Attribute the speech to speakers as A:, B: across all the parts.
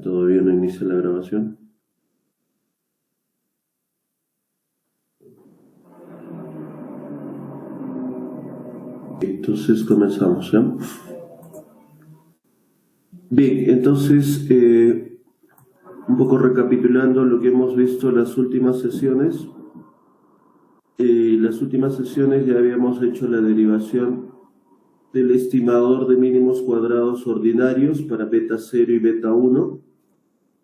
A: Todavía no inicia la grabación. Entonces comenzamos, ¿ya? Bien, entonces, un poco recapitulando lo que hemos visto en las últimas sesiones. Las últimas sesiones ya habíamos hecho la derivación del estimador de mínimos cuadrados ordinarios para beta 0 y beta 1.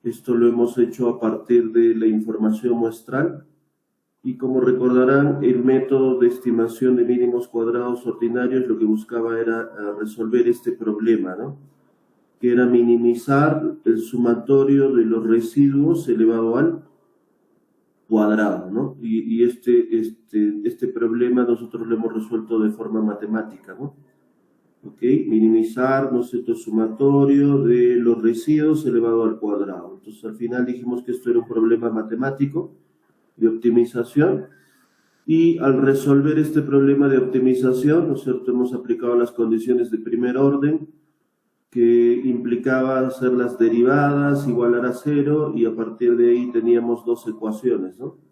A: Esto lo hemos hecho a partir de la información muestral. Y como recordarán, el método de estimación de mínimos cuadrados ordinarios lo que buscaba era resolver este problema, ¿no? Que era minimizar el sumatorio de los residuos elevado al cuadrado, ¿no? Y este problema nosotros lo hemos resuelto de forma matemática, ¿no? ¿Ok? Minimizar, ¿no es cierto?, el sumatorio de los residuos elevado al cuadrado. Entonces, al final dijimos que esto era un problema matemático de optimización, y al resolver este problema de optimización, ¿no es cierto?, hemos aplicado las condiciones de primer orden, que implicaba hacer las derivadas, igualar a 0, y a partir de ahí teníamos dos ecuaciones, ¿no?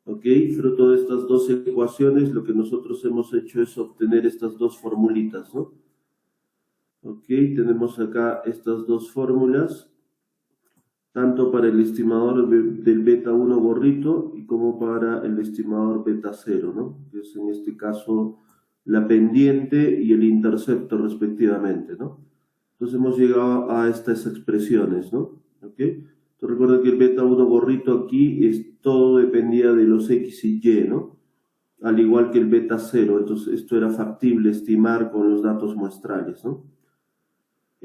A: ¿Ok? Fruto de estas dos ecuaciones, lo que nosotros hemos hecho es obtener estas dos formulitas, ¿no? ¿Ok? Tenemos acá estas dos fórmulas, tanto para el estimador del beta 1 gorrito y como para el estimador beta 0, ¿no? Que es en este caso la pendiente y el intercepto respectivamente, ¿no? Entonces hemos llegado a estas expresiones, ¿no? ¿Ok? Entonces recuerda que el beta 1 gorrito aquí todo dependía de los x y y, ¿no? Al igual que el beta 0, entonces esto era factible estimar con los datos muestrales, ¿no?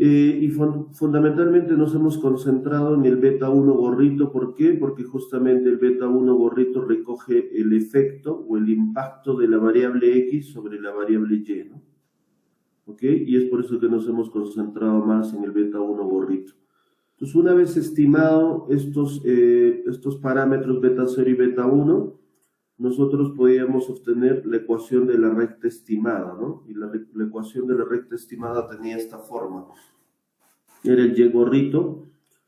A: Y fundamentalmente nos hemos concentrado en el beta 1 gorrito. ¿Por qué? Porque justamente el beta 1 gorrito recoge el efecto o el impacto de la variable x sobre la variable y, ¿no? ¿Ok? Y es por eso que nos hemos concentrado más en el beta 1 gorrito. Entonces, una vez estimado estos parámetros beta 0 y beta 1, nosotros podíamos obtener la ecuación de la recta estimada, ¿no? Y la ecuación de la recta estimada tenía esta forma. Era el y gorrito,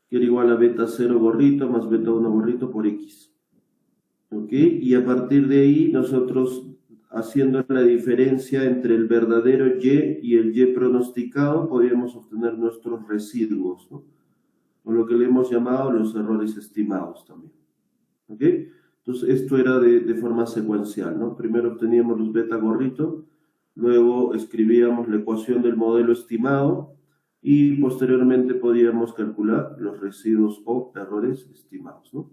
A: que era igual a beta 0 gorrito más beta 1 gorrito por x. ¿Ok? Y a partir de ahí, nosotros, haciendo la diferencia entre el verdadero y el y pronosticado, podíamos obtener nuestros residuos, ¿no? O lo que le hemos llamado los errores estimados también. ¿Ok? Entonces, esto era de forma secuencial, ¿no? Primero obteníamos los beta gorrito, luego escribíamos la ecuación del modelo estimado y posteriormente podíamos calcular los residuos o errores estimados, ¿no?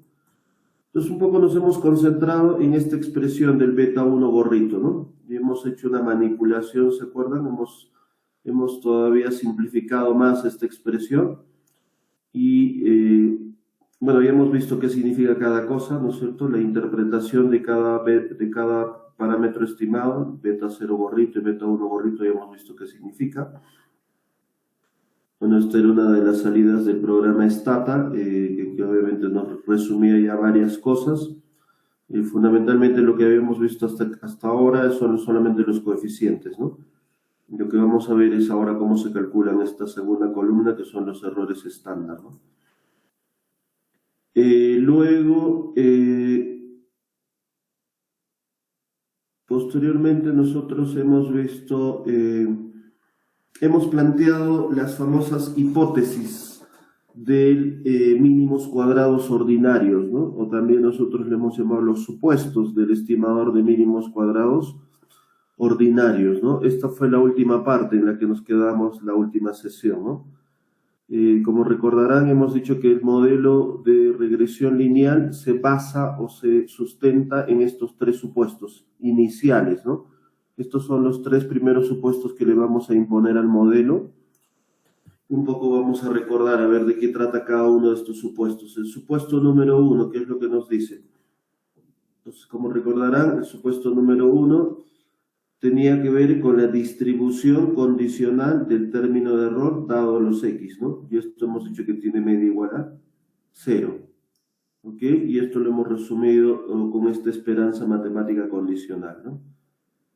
A: Entonces, un poco nos hemos concentrado en esta expresión del beta 1 gorrito, ¿no? Y hemos hecho una manipulación, ¿se acuerdan? Hemos todavía simplificado más esta expresión y bueno, ya hemos visto qué significa cada cosa, ¿no es cierto? La interpretación de cada parámetro estimado, beta 0 gorrito y beta 1 gorrito, ya hemos visto qué significa. Bueno, esta era una de las salidas del programa Stata, que obviamente nos resumía ya varias cosas. Fundamentalmente lo que habíamos visto hasta ahora son solamente los coeficientes, ¿no? Lo que vamos a ver es ahora cómo se calculan esta segunda columna, que son los errores estándar, ¿no? Luego, posteriormente nosotros hemos visto, hemos planteado las famosas hipótesis de mínimos cuadrados ordinarios, ¿no? O también nosotros le hemos llamado los supuestos del estimador de mínimos cuadrados ordinarios, ¿no? Esta fue la última parte en la que nos quedamos la última sesión, ¿no? Como recordarán, hemos dicho que el modelo de regresión lineal se basa o se sustenta en estos tres supuestos iniciales, ¿no? Estos son los tres primeros supuestos que le vamos a imponer al modelo. Un poco vamos a recordar a ver de qué trata cada uno de estos supuestos. El supuesto número 1, ¿qué es lo que nos dice? Entonces, como recordarán, el supuesto número 1 tenía que ver con la distribución condicional del término de error dado los x, ¿no? Y esto hemos dicho que tiene media igual a 0. ¿Ok? Y esto lo hemos resumido con esta esperanza matemática condicional, ¿no?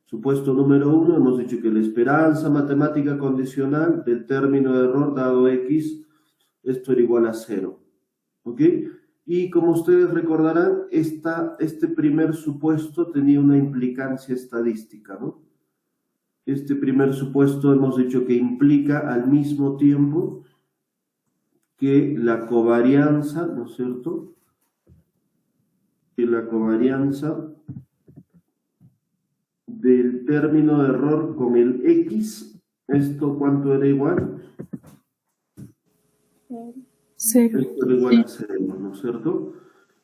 A: Supuesto número 1, hemos dicho que la esperanza matemática condicional del término de error dado x, esto era igual a 0. ¿Ok? Y como ustedes recordarán, este primer supuesto tenía una implicancia estadística, ¿no? Este primer supuesto hemos dicho que implica al mismo tiempo que la covarianza, ¿no es cierto? Que la covarianza del término de error con el x, ¿esto cuánto era igual?
B: 0.
A: Esto era igual a 0, ¿no es cierto?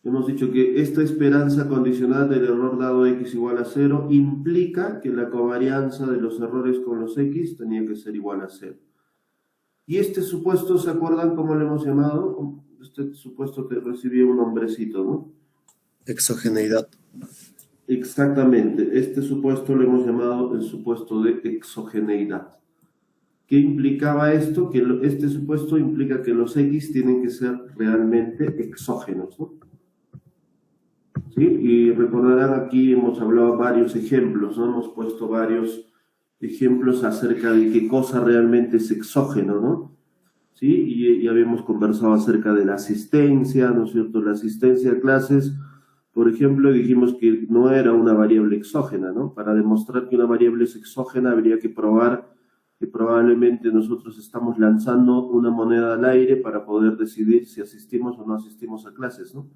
A: Hemos dicho que esta esperanza condicional del error dado x igual a 0 implica que la covarianza de los errores con los x tenía que ser igual a 0. Y este supuesto, ¿se acuerdan cómo lo hemos llamado? Este supuesto que recibía un nombrecito, ¿no?
C: Exogeneidad.
A: Exactamente, este supuesto lo hemos llamado el supuesto de exogeneidad. ¿Qué implicaba esto? Que este supuesto implica que los x tienen que ser realmente exógenos, ¿no? ¿Sí? Y recordarán, aquí hemos hablado varios ejemplos, ¿no? Hemos puesto varios ejemplos acerca de qué cosa realmente es exógeno, ¿no? ¿Sí? Y habíamos conversado acerca de la asistencia, ¿no es cierto? La asistencia a clases, por ejemplo, dijimos que no era una variable exógena, ¿no? Para demostrar que una variable es exógena habría que probar que probablemente nosotros estamos lanzando una moneda al aire para poder decidir si asistimos o no asistimos a clases, ¿no?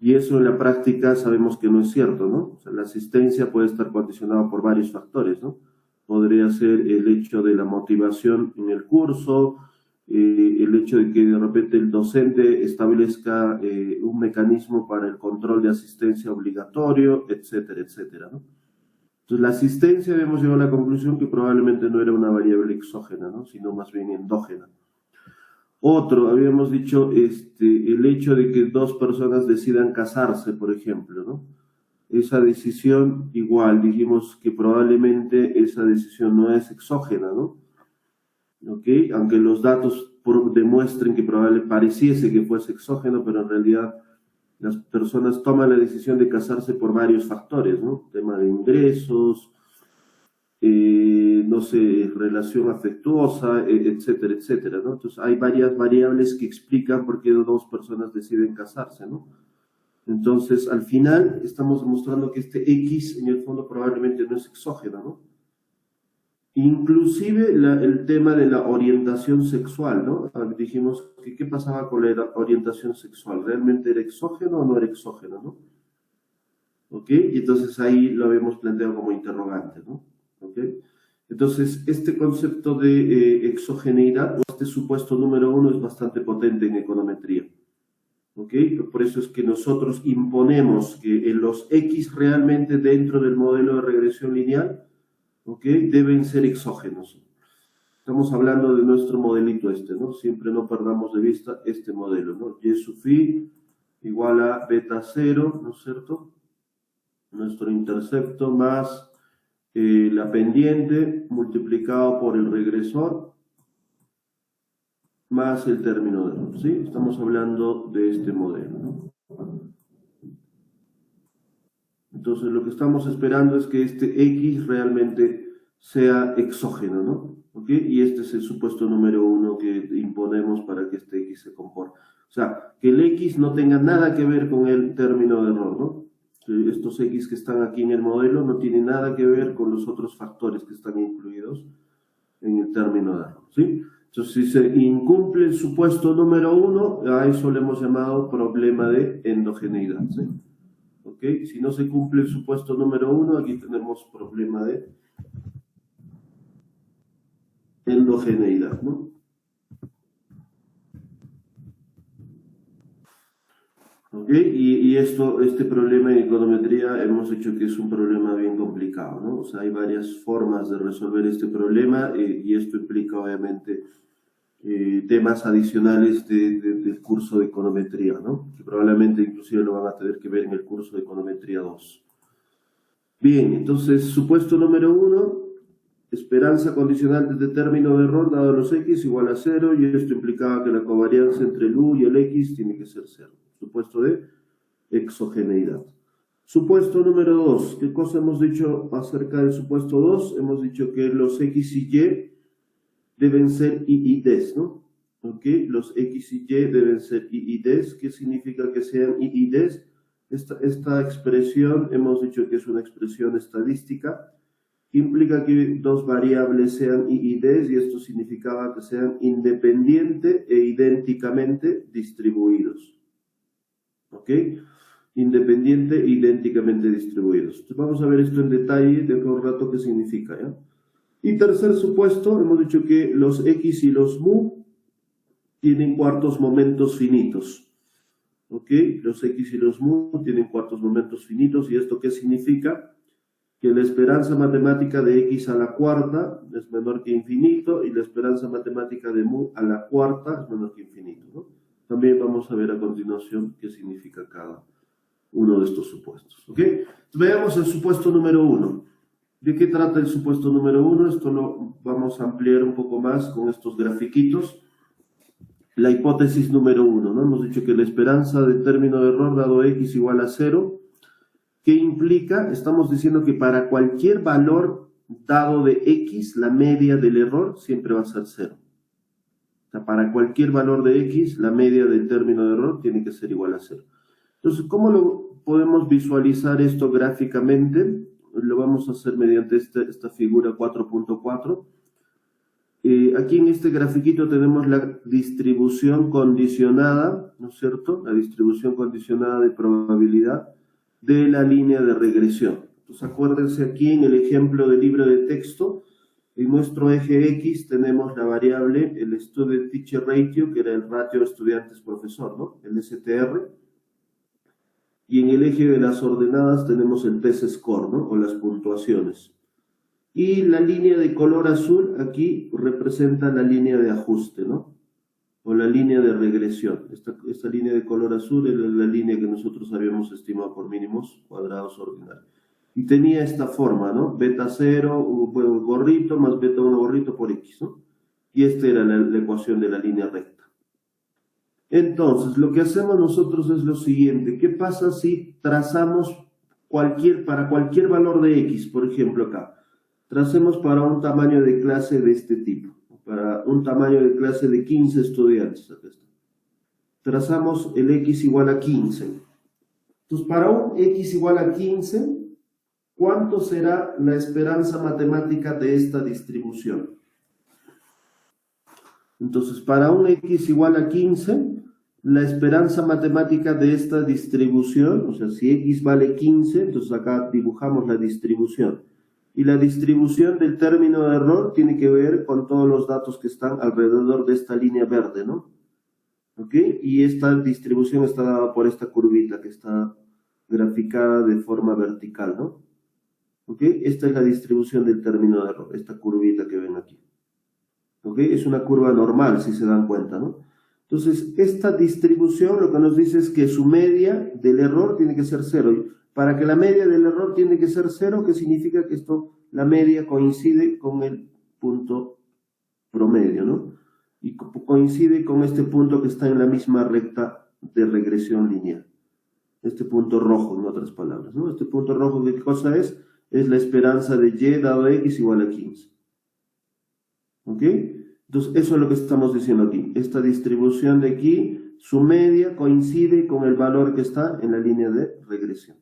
A: Y eso en la práctica sabemos que no es cierto, ¿no? O sea, la asistencia puede estar condicionada por varios factores, ¿no? Podría ser el hecho de la motivación en el curso, el hecho de que de repente el docente establezca un mecanismo para el control de asistencia obligatorio, etcétera, etcétera, ¿no? Entonces, la asistencia hemos llegado a la conclusión que probablemente no era una variable exógena, ¿no? Sino más bien endógena. Otro, habíamos dicho, el hecho de que dos personas decidan casarse, por ejemplo, ¿no? Esa decisión, igual, dijimos que probablemente esa decisión no es exógena, ¿no? ¿Ok? Aunque los datos demuestren que probablemente pareciese que fuese exógeno, pero en realidad las personas toman la decisión de casarse por varios factores, ¿no? Tema de ingresos, no sé, relación afectuosa, etcétera, etcétera, ¿no? Entonces hay varias variables que explican por qué dos personas deciden casarse, ¿no? Entonces, al final, estamos demostrando que este X, en el fondo, probablemente no es exógeno, ¿no? Inclusive el tema de la orientación sexual, ¿no? Dijimos que qué pasaba con la orientación sexual, ¿realmente era exógeno o no era exógeno, ¿no? ¿Ok? Y entonces ahí lo habíamos planteado como interrogante, ¿no? ¿Ok? Entonces, este concepto de exogeneidad, o este supuesto número 1, es bastante potente en econometría. ¿Ok? Por eso es que nosotros imponemos que los X realmente dentro del modelo de regresión lineal, ¿ok?, deben ser exógenos. Estamos hablando de nuestro modelito ¿no? Siempre no perdamos de vista este modelo, ¿no? Y sub phi igual a beta 0, ¿no es cierto? Nuestro intercepto más la pendiente multiplicado por el regresor más el término de error, ¿sí? Estamos hablando de este modelo, ¿no? Entonces lo que estamos esperando es que este X realmente sea exógeno, ¿no? ¿Ok? Y este es el supuesto número 1 que imponemos para que este X se comporte. O sea, que el X no tenga nada que ver con el término de error, ¿no? Estos X que están aquí en el modelo no tienen nada que ver con los otros factores que están incluidos en el término de error, ¿sí? Entonces, si se incumple el supuesto número 1, a eso le hemos llamado problema de endogeneidad, ¿sí? ¿Ok? Si no se cumple el supuesto número 1, aquí tenemos problema de endogeneidad, ¿no? ¿Ok? Y este problema en econometría hemos dicho que es un problema bien complicado, ¿no? O sea, hay varias formas de resolver este problema y esto implica obviamente temas adicionales del curso de econometría, ¿no? Que probablemente inclusive lo van a tener que ver en el curso de econometría 2. Bien, entonces, supuesto número 1, esperanza condicional de término de error dado los X igual a 0, y esto implicaba que la covarianza entre el U y el X tiene que ser 0. Supuesto de exogeneidad. Supuesto número 2. ¿Qué cosa hemos dicho acerca del supuesto 2? Hemos dicho que los X y Y deben ser I y Ds, ¿no? ¿Ok? Los X y Y deben ser I y Ds. ¿Qué significa que sean I y Ds? Esta expresión hemos dicho que es una expresión estadística, que implica que dos variables sean I y Ds, y esto significaba que sean independiente e idénticamente distribuidos. ¿Ok? Independiente e idénticamente distribuidos. Entonces vamos a ver esto en detalle de un rato qué significa, ¿ya? Y tercer supuesto, hemos dicho que los X y los mu tienen cuartos momentos finitos. ¿Ok? Los X y los mu tienen cuartos momentos finitos. ¿Y esto qué significa? Que la esperanza matemática de X a la cuarta es menor que infinito y la esperanza matemática de mu a la cuarta es menor que infinito, ¿no? También vamos a ver a continuación qué significa cada uno de estos supuestos. ¿Ok? Entonces, veamos el supuesto número 1. ¿De qué trata el supuesto número 1? Esto lo vamos a ampliar un poco más con estos grafiquitos. La hipótesis número 1, ¿no? Hemos dicho que la esperanza de término de error dado X igual a 0. ¿Qué implica? Estamos diciendo que para cualquier valor dado de X, la media del error siempre va a ser 0. O sea, para cualquier valor de X, la media del término de error tiene que ser igual a 0. Entonces, ¿cómo lo podemos visualizar esto gráficamente? Lo vamos a hacer mediante esta figura 4.4. Aquí en este grafiquito tenemos la distribución condicionada, ¿no es cierto? La distribución condicionada de probabilidad de la línea de regresión. Entonces, acuérdense aquí en el ejemplo del libro de texto, en nuestro eje X tenemos la variable, el Student Teacher Ratio, que era el ratio estudiantes-profesor, ¿no? El STR. Y en el eje de las ordenadas tenemos el T-score, ¿no? O las puntuaciones. Y la línea de color azul aquí representa la línea de ajuste, ¿no? O la línea de regresión. Esta línea de color azul es la línea que nosotros habíamos estimado por mínimos cuadrados ordinarios. Y tenía esta forma, ¿no? Beta 0, gorrito, más beta 1 gorrito por X, ¿no? Y esta era la ecuación de la línea recta. Entonces, lo que hacemos nosotros es lo siguiente. ¿Qué pasa si trazamos para cualquier valor de X, por ejemplo acá? Tracemos para un tamaño de clase de este tipo, para un tamaño de clase de 15 estudiantes. Acá está. Trazamos el X igual a 15. Entonces, para un X igual a 15, ¿cuánto será la esperanza matemática de esta distribución? Entonces, para un X igual a 15, la esperanza matemática de esta distribución, o sea, si X vale 15, entonces acá dibujamos la distribución. Y la distribución del término de error tiene que ver con todos los datos que están alrededor de esta línea verde, ¿no? ¿Ok? Y esta distribución está dada por esta curvita que está graficada de forma vertical, ¿no? ¿Ok? Esta es la distribución del término de error, esta curvita que ven aquí. ¿Ok? Es una curva normal, si se dan cuenta, ¿no? Entonces, esta distribución lo que nos dice es que su media del error tiene que ser 0. Para que la media del error tiene que ser 0, ¿qué significa? Que la media coincide con el punto promedio, ¿no? Y coincide con este punto que está en la misma recta de regresión lineal. Este punto rojo, en otras palabras, ¿no? Este punto rojo, ¿qué cosa es? Es la esperanza de Y dado X igual a 15. ¿Ok? Entonces, eso es lo que estamos diciendo aquí. Esta distribución de aquí, su media coincide con el valor que está en la línea de regresión.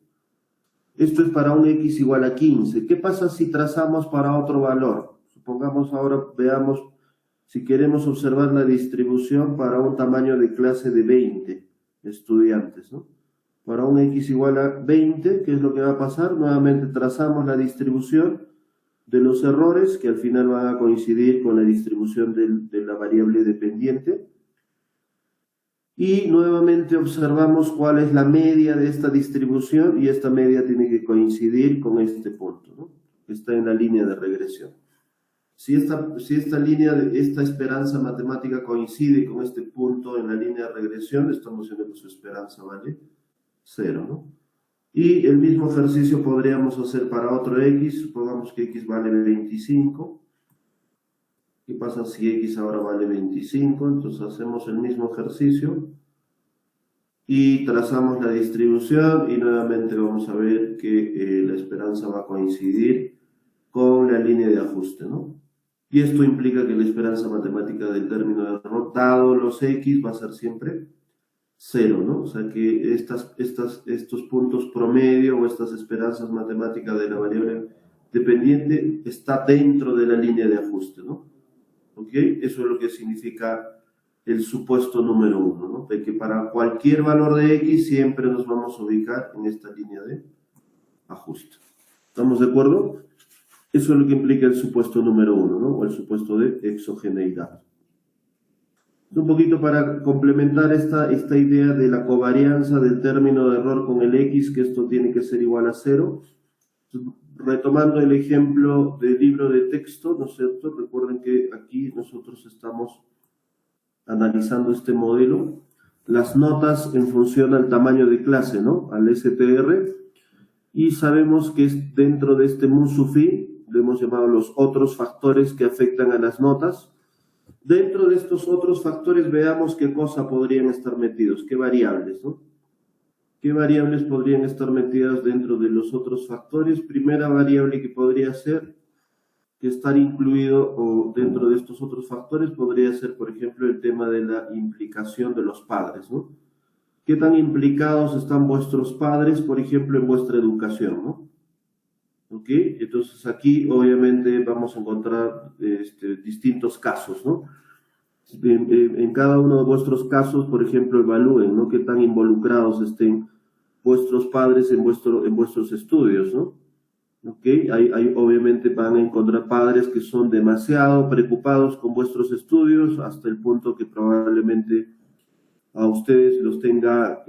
A: Esto es para un X igual a 15. ¿Qué pasa si trazamos para otro valor? Supongamos ahora, veamos, si queremos observar la distribución para un tamaño de clase de 20 estudiantes, ¿no? Para un X igual a 20, ¿qué es lo que va a pasar? Nuevamente trazamos la distribución de los errores, que al final van a coincidir con la distribución de la variable dependiente. Y nuevamente observamos cuál es la media de esta distribución, y esta media tiene que coincidir con este punto, ¿no? Que está en la línea de regresión. Si esta esperanza matemática coincide con este punto en la línea de regresión, estamos diciendo que su esperanza vale 0, ¿no? Y el mismo ejercicio podríamos hacer para otro X. Supongamos que X vale 25. ¿Qué pasa si X ahora vale 25? Entonces hacemos el mismo ejercicio y trazamos la distribución y nuevamente vamos a ver que la esperanza va a coincidir con la línea de ajuste, ¿no? Y esto implica que la esperanza matemática del término de error, dado los X, va a ser siempre 0, ¿no? O sea que estos puntos promedio o estas esperanzas matemáticas de la variable dependiente está dentro de la línea de ajuste, ¿no? ¿Ok? Eso es lo que significa el supuesto número 1, ¿no? De que para cualquier valor de X siempre nos vamos a ubicar en esta línea de ajuste. ¿Estamos de acuerdo? Eso es lo que implica el supuesto número 1, ¿no? O el supuesto de exogeneidad. Un poquito para complementar esta idea de la covarianza del término de error con el X, que esto tiene que ser igual a 0. Retomando el ejemplo del libro de texto, ¿no es cierto? Recuerden que aquí nosotros estamos analizando este modelo, las notas en función al tamaño de clase, ¿no? Al STR, y sabemos que es dentro de este MUSUFI, lo hemos llamado los otros factores que afectan a las notas. Dentro de estos otros factores veamos qué cosa podrían estar metidos, qué variables, ¿no? ¿Qué variables podrían estar metidas dentro de los otros factores? Primera variable que podría ser, que estar incluido o dentro de estos otros factores podría ser, por ejemplo, el tema de la implicación de los padres, ¿no? ¿Qué tan implicados están vuestros padres, por ejemplo, en vuestra educación, ¿no? ¿Ok? Entonces aquí obviamente vamos a encontrar distintos casos, ¿no? En cada uno de vuestros casos, por ejemplo, evalúen, ¿no? Qué tan involucrados estén vuestros padres en vuestros estudios, ¿no? ¿Okay? Obviamente van a encontrar padres que son demasiado preocupados con vuestros estudios hasta el punto que probablemente a ustedes los tenga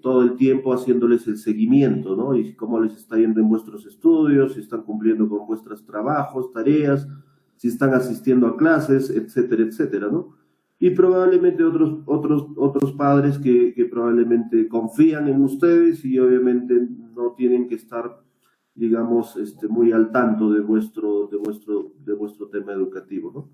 A: todo el tiempo haciéndoles el seguimiento, ¿no? Y cómo les está yendo en vuestros estudios, si están cumpliendo con vuestros trabajos, tareas, si están asistiendo a clases, etcétera, etcétera, ¿no? Y probablemente otros padres que probablemente confían en ustedes y obviamente no tienen que estar, digamos, muy al tanto de vuestro tema educativo, ¿no?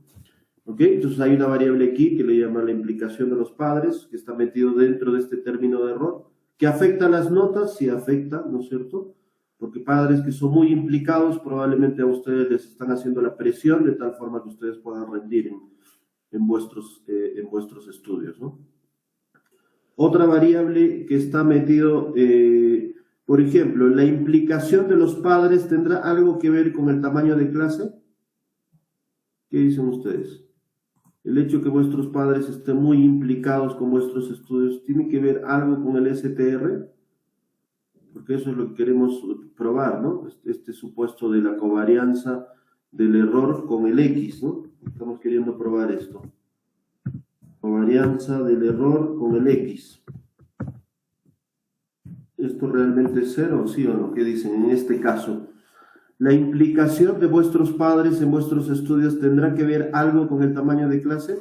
A: ¿Ok? Entonces hay una variable aquí que le llaman la implicación de los padres, que está metido dentro de este término de error, que afecta a las notas, sí afecta, ¿no es cierto? Porque padres que son muy implicados probablemente a ustedes les están haciendo la presión de tal forma que ustedes puedan rendir en vuestros estudios, ¿no? Otra variable que está metido, por ejemplo, la implicación de los padres tendrá algo que ver con el tamaño de clase. ¿Qué dicen ustedes? El hecho que vuestros padres estén muy implicados con vuestros estudios, ¿tiene que ver algo con el STR? Porque eso es lo que queremos probar, ¿no? Este supuesto de la covarianza del error con el X, ¿no? Estamos queriendo probar esto. Covarianza del error con el X. ¿Esto realmente es 0, sí o no? ¿Qué dicen en este caso? ¿La implicación de vuestros padres en vuestros estudios tendrá que ver algo con el tamaño de clase?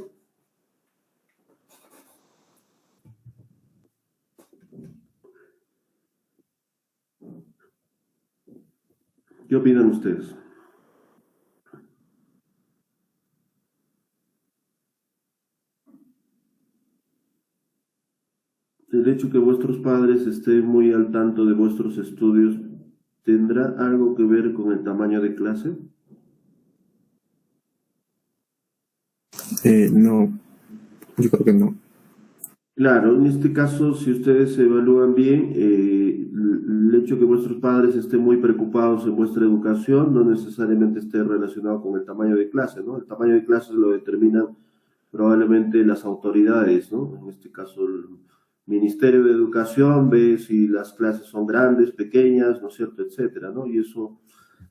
A: ¿Qué opinan ustedes? El hecho que vuestros padres estén muy al tanto de vuestros estudios, ¿tendrá algo que ver con el tamaño de clase?
C: No, yo creo que no.
A: Claro, en este caso, si ustedes se evalúan bien, el hecho que vuestros padres estén muy preocupados en vuestra educación no necesariamente esté relacionado con el tamaño de clase, ¿no? El tamaño de clase lo determinan probablemente las autoridades, ¿no? En este caso, el Ministerio de Educación ve si las clases son grandes, pequeñas, ¿no es cierto?, etcétera, ¿no? Y eso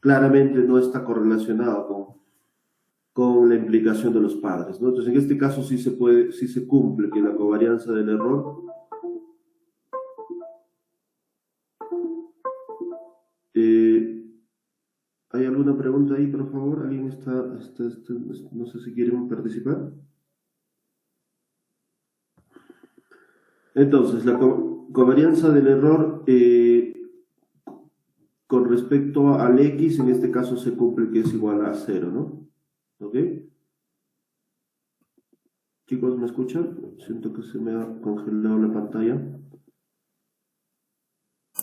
A: claramente no está correlacionado con la implicación de los padres, ¿no? Entonces, en este caso sí se cumple que la covarianza del error ¿hay alguna pregunta ahí, por favor? ¿Alguien no sé si quieren participar? Entonces, la covarianza del error con respecto al X, en este caso se cumple que es igual a 0, ¿no? ¿Ok? Chicos, ¿me escuchan? Siento que se me ha congelado la pantalla.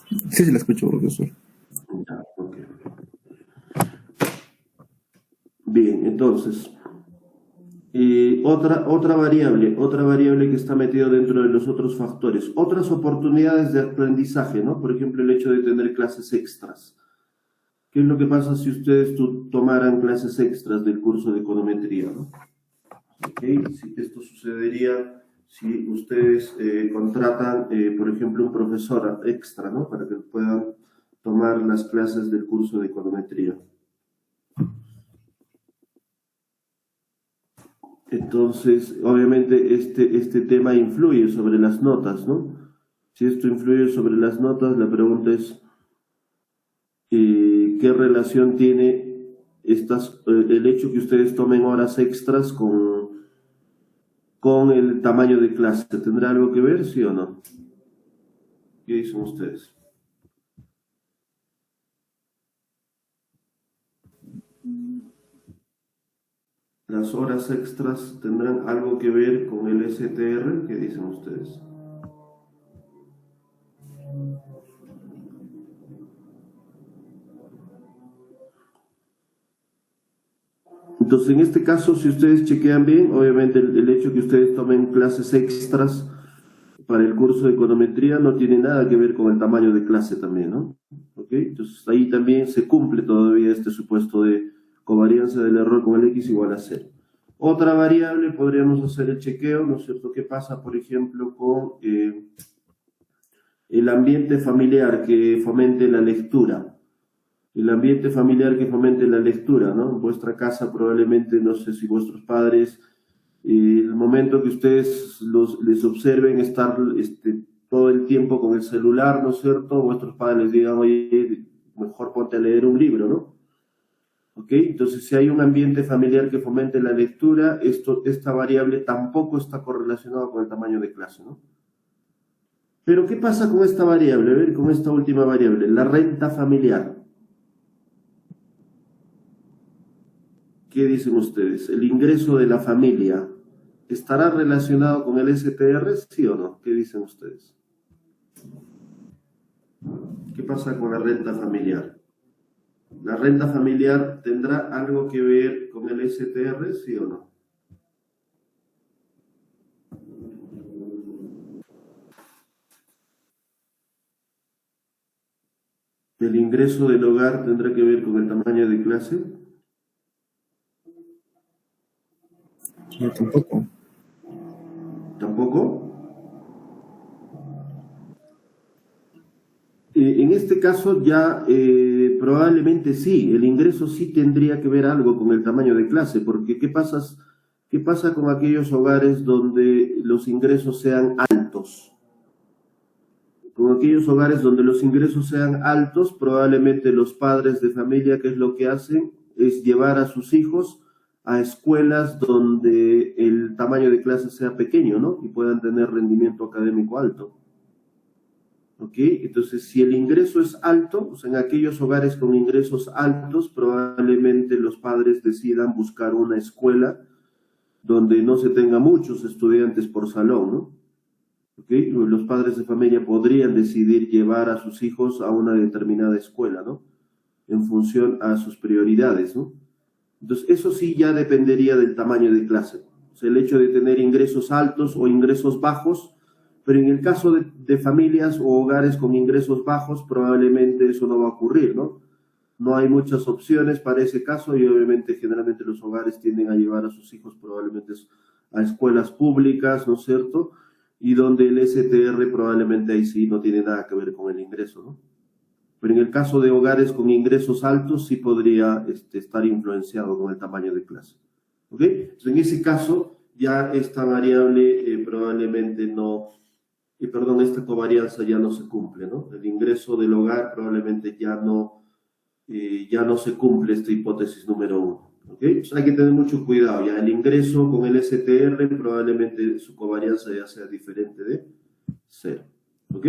C: Sí, sí, la escucho, profesor.
A: Ya, ok. Bien, entonces, otra variable que está metida dentro de los otros factores. Otras oportunidades de aprendizaje, ¿no? Por ejemplo, el hecho de tener clases extras. ¿Qué es lo que pasa si ustedes tomaran clases extras del curso de econometría, ¿no? Okay. Si esto sucedería si ustedes contratan, por ejemplo, un profesor extra, ¿no? Para que puedan tomar las clases del curso de econometría. Entonces, obviamente, este tema influye sobre las notas, ¿no? Si esto influye sobre las notas, la pregunta es, ¿qué relación tiene el hecho que ustedes tomen horas extras con el tamaño de clase? ¿Tendrá algo que ver, sí o no? ¿Qué dicen ustedes? ¿Las horas extras tendrán algo que ver con el STR? ¿Qué dicen ustedes? Entonces, en este caso, si ustedes chequean bien, obviamente el hecho que ustedes tomen clases extras para el curso de econometría no tiene nada que ver con el tamaño de clase también, ¿no? ¿Ok? Entonces, ahí también se cumple todavía este supuesto de covarianza del error con el X igual a 0. Otra variable, podríamos hacer el chequeo, ¿no es cierto? ¿Qué pasa, por ejemplo, con el ambiente familiar que fomente la lectura? El ambiente familiar que fomente la lectura, ¿no? En vuestra casa probablemente, no sé si vuestros padres, el momento que ustedes les observen estar todo el tiempo con el celular, ¿no es cierto? Vuestros padres les digan, oye, mejor ponte a leer un libro, ¿no? ¿Ok? Entonces, si hay un ambiente familiar que fomente la lectura, esta variable tampoco está correlacionada con el tamaño de clase, ¿no? Pero, ¿qué pasa con esta variable? A ver, con esta última variable, la renta familiar. ¿Qué dicen ustedes? ¿El ingreso de la familia estará relacionado con el STR, sí o no? ¿Qué dicen ustedes? ¿Qué pasa con la renta familiar? ¿La renta familiar tendrá algo que ver con el STR, sí o no? ¿El ingreso del hogar tendrá que ver con el tamaño de clase?
C: No, tampoco.
A: ¿Tampoco? En este caso ya probablemente sí, el ingreso sí tendría que ver algo con el tamaño de clase, porque ¿qué pasa con aquellos hogares donde los ingresos sean altos? Con aquellos hogares donde los ingresos sean altos, probablemente los padres de familia, ¿qué es lo que hacen? Es llevar a sus hijos a escuelas donde el tamaño de clase sea pequeño, ¿no? Y puedan tener rendimiento académico alto. ¿Ok? Entonces, si el ingreso es alto, pues en aquellos hogares con ingresos altos, probablemente los padres decidan buscar una escuela donde no se tenga muchos estudiantes por salón, ¿no? ¿Ok? Los padres de familia podrían decidir llevar a sus hijos a una determinada escuela, ¿no? En función a sus prioridades, ¿no? Entonces, eso sí ya dependería del tamaño de clase. O sea, el hecho de tener ingresos altos o ingresos bajos, pero en el caso de familias o hogares con ingresos bajos, probablemente eso no va a ocurrir, ¿no? No hay muchas opciones para ese caso y obviamente generalmente los hogares tienden a llevar a sus hijos probablemente a escuelas públicas, ¿no es cierto? Y donde el STR probablemente ahí sí no tiene nada que ver con el ingreso, ¿no? Pero en el caso de hogares con ingresos altos sí podría estar influenciado con el tamaño de clase. ¿Ok? Entonces, en ese caso ya esta variable probablemente no, esta covarianza ya no se cumple, ¿no? El ingreso del hogar probablemente ya no se cumple esta hipótesis número 1. ¿Ok? Entonces hay que tener mucho cuidado. Ya el ingreso con el STR probablemente su covarianza ya sea diferente de 0. ¿Ok?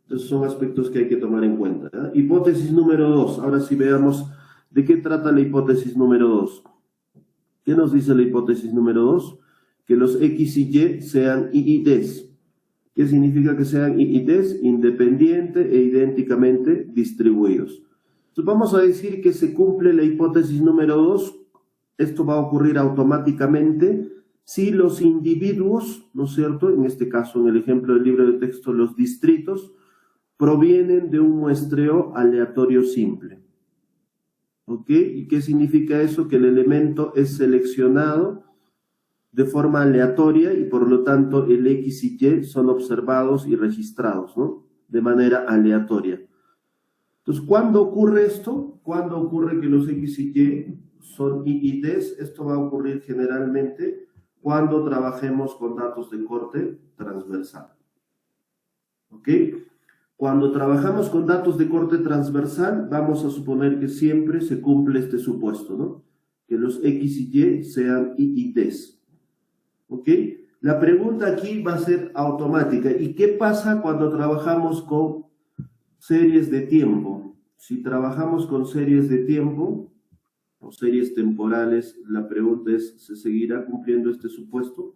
A: Entonces son aspectos que hay que tomar en cuenta. ¿Ya? Hipótesis número 2. Ahora sí veamos de qué trata la hipótesis número 2. ¿Qué nos dice la hipótesis número 2? que los X y Y sean IIDs. ¿Qué significa que sean IIDs? Independiente e idénticamente distribuidos. Entonces vamos a decir que se cumple la hipótesis número 2. Esto va a ocurrir automáticamente si los individuos, ¿no es cierto? En este caso, en el ejemplo del libro de texto, los distritos provienen de un muestreo aleatorio simple. ¿Ok? ¿Y qué significa eso? Que el elemento es seleccionado de forma aleatoria y por lo tanto el X y Y son observados y registrados, ¿no? De manera aleatoria. Entonces, ¿cuándo ocurre esto? ¿Cuándo ocurre que los X y Y son IIDs? Esto va a ocurrir generalmente cuando trabajemos con datos de corte transversal. ¿Ok? Cuando trabajamos con datos de corte transversal, vamos a suponer que siempre se cumple este supuesto, ¿no? Que los X y Y sean IIDs. ¿Ok? La pregunta aquí va a ser automática. ¿Y qué pasa cuando trabajamos con series de tiempo? Si trabajamos con series de tiempo o series temporales, la pregunta es, ¿se seguirá cumpliendo este supuesto?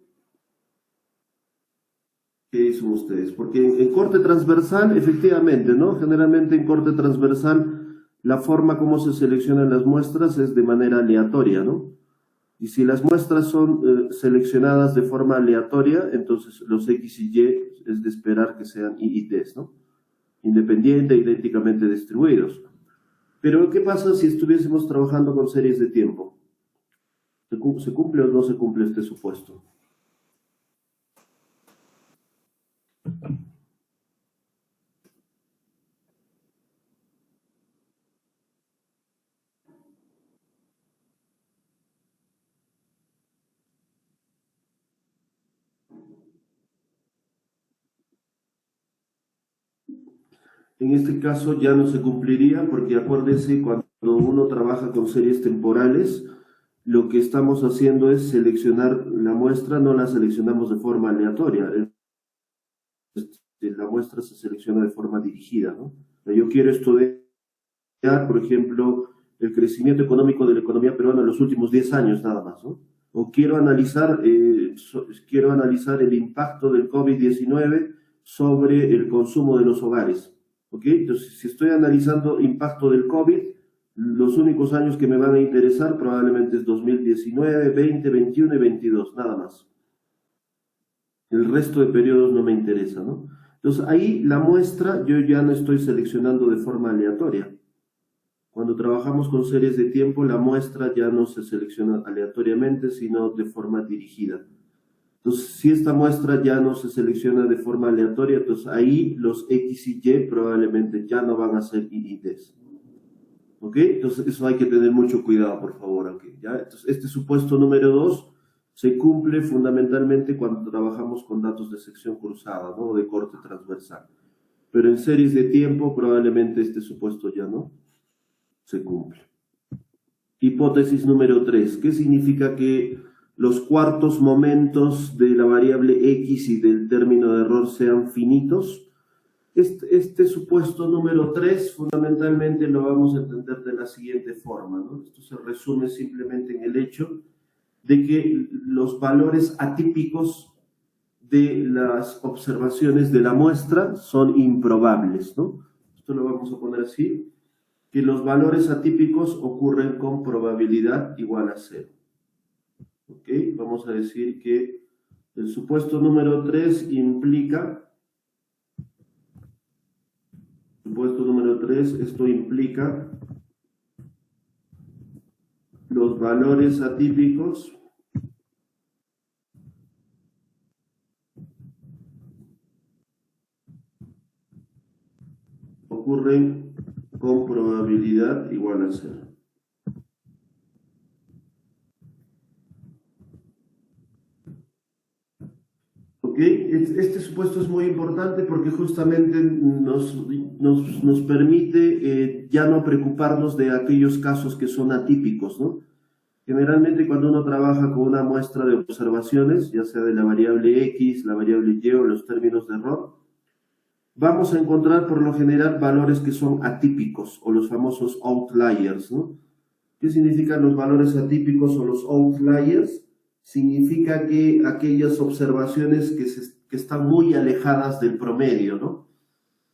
A: ¿Qué dicen ustedes? Porque en corte transversal, efectivamente, ¿no? Generalmente en corte transversal, la forma como se seleccionan las muestras es de manera aleatoria, ¿no? Y si las muestras son seleccionadas de forma aleatoria, entonces los X y Y es de esperar que sean IIDs, ¿no? Independiente e idénticamente distribuidos. Pero, ¿qué pasa si estuviésemos trabajando con series de tiempo? ¿Se cumple o no se cumple este supuesto? En este caso ya no se cumpliría porque acuérdense, cuando uno trabaja con series temporales, lo que estamos haciendo es seleccionar la muestra, no la seleccionamos de forma aleatoria. La muestra se selecciona de forma dirigida, ¿no? Yo quiero estudiar, por ejemplo, el crecimiento económico de la economía peruana en los últimos 10 años nada más, ¿no? O quiero analizar el impacto del COVID-19 sobre el consumo de los hogares. ¿Ok? Entonces, si estoy analizando impacto del COVID, los únicos años que me van a interesar probablemente es 2019, 20, 21 y 22, nada más. El resto de periodos no me interesa, ¿no? Entonces, ahí la muestra yo ya no estoy seleccionando de forma aleatoria. Cuando trabajamos con series de tiempo, la muestra ya no se selecciona aleatoriamente, sino de forma dirigida. Entonces, si esta muestra ya no se selecciona de forma aleatoria, entonces ahí los X y Y probablemente ya no van a ser IIDs. ¿Ok? Entonces, eso hay que tener mucho cuidado, por favor. ¿Okay? ¿Ya? Entonces, este supuesto número 2 se cumple fundamentalmente cuando trabajamos con datos de sección cruzada, ¿no? O de corte transversal. Pero en series de tiempo probablemente este supuesto ya no se cumple. Hipótesis número 3. ¿Qué significa que los cuartos momentos de la variable X y del término de error sean finitos? Este supuesto número 3 fundamentalmente lo vamos a entender de la siguiente forma, ¿no? Esto se resume simplemente en el hecho de que los valores atípicos de las observaciones de la muestra son improbables, ¿no? Esto lo vamos a poner así, que los valores atípicos ocurren con probabilidad igual a 0. ¿Ok? Vamos a decir que el supuesto número 3 implica, esto implica los valores atípicos ocurren con probabilidad igual a 0. ¿Ok? Este supuesto es muy importante porque justamente nos permite ya no preocuparnos de aquellos casos que son atípicos, ¿no? Generalmente cuando uno trabaja con una muestra de observaciones, ya sea de la variable X, la variable Y o los términos de error, vamos a encontrar por lo general valores que son atípicos o los famosos outliers, ¿no? ¿Qué significan los valores atípicos o los outliers? significa que aquellas observaciones que están muy alejadas del promedio, ¿no?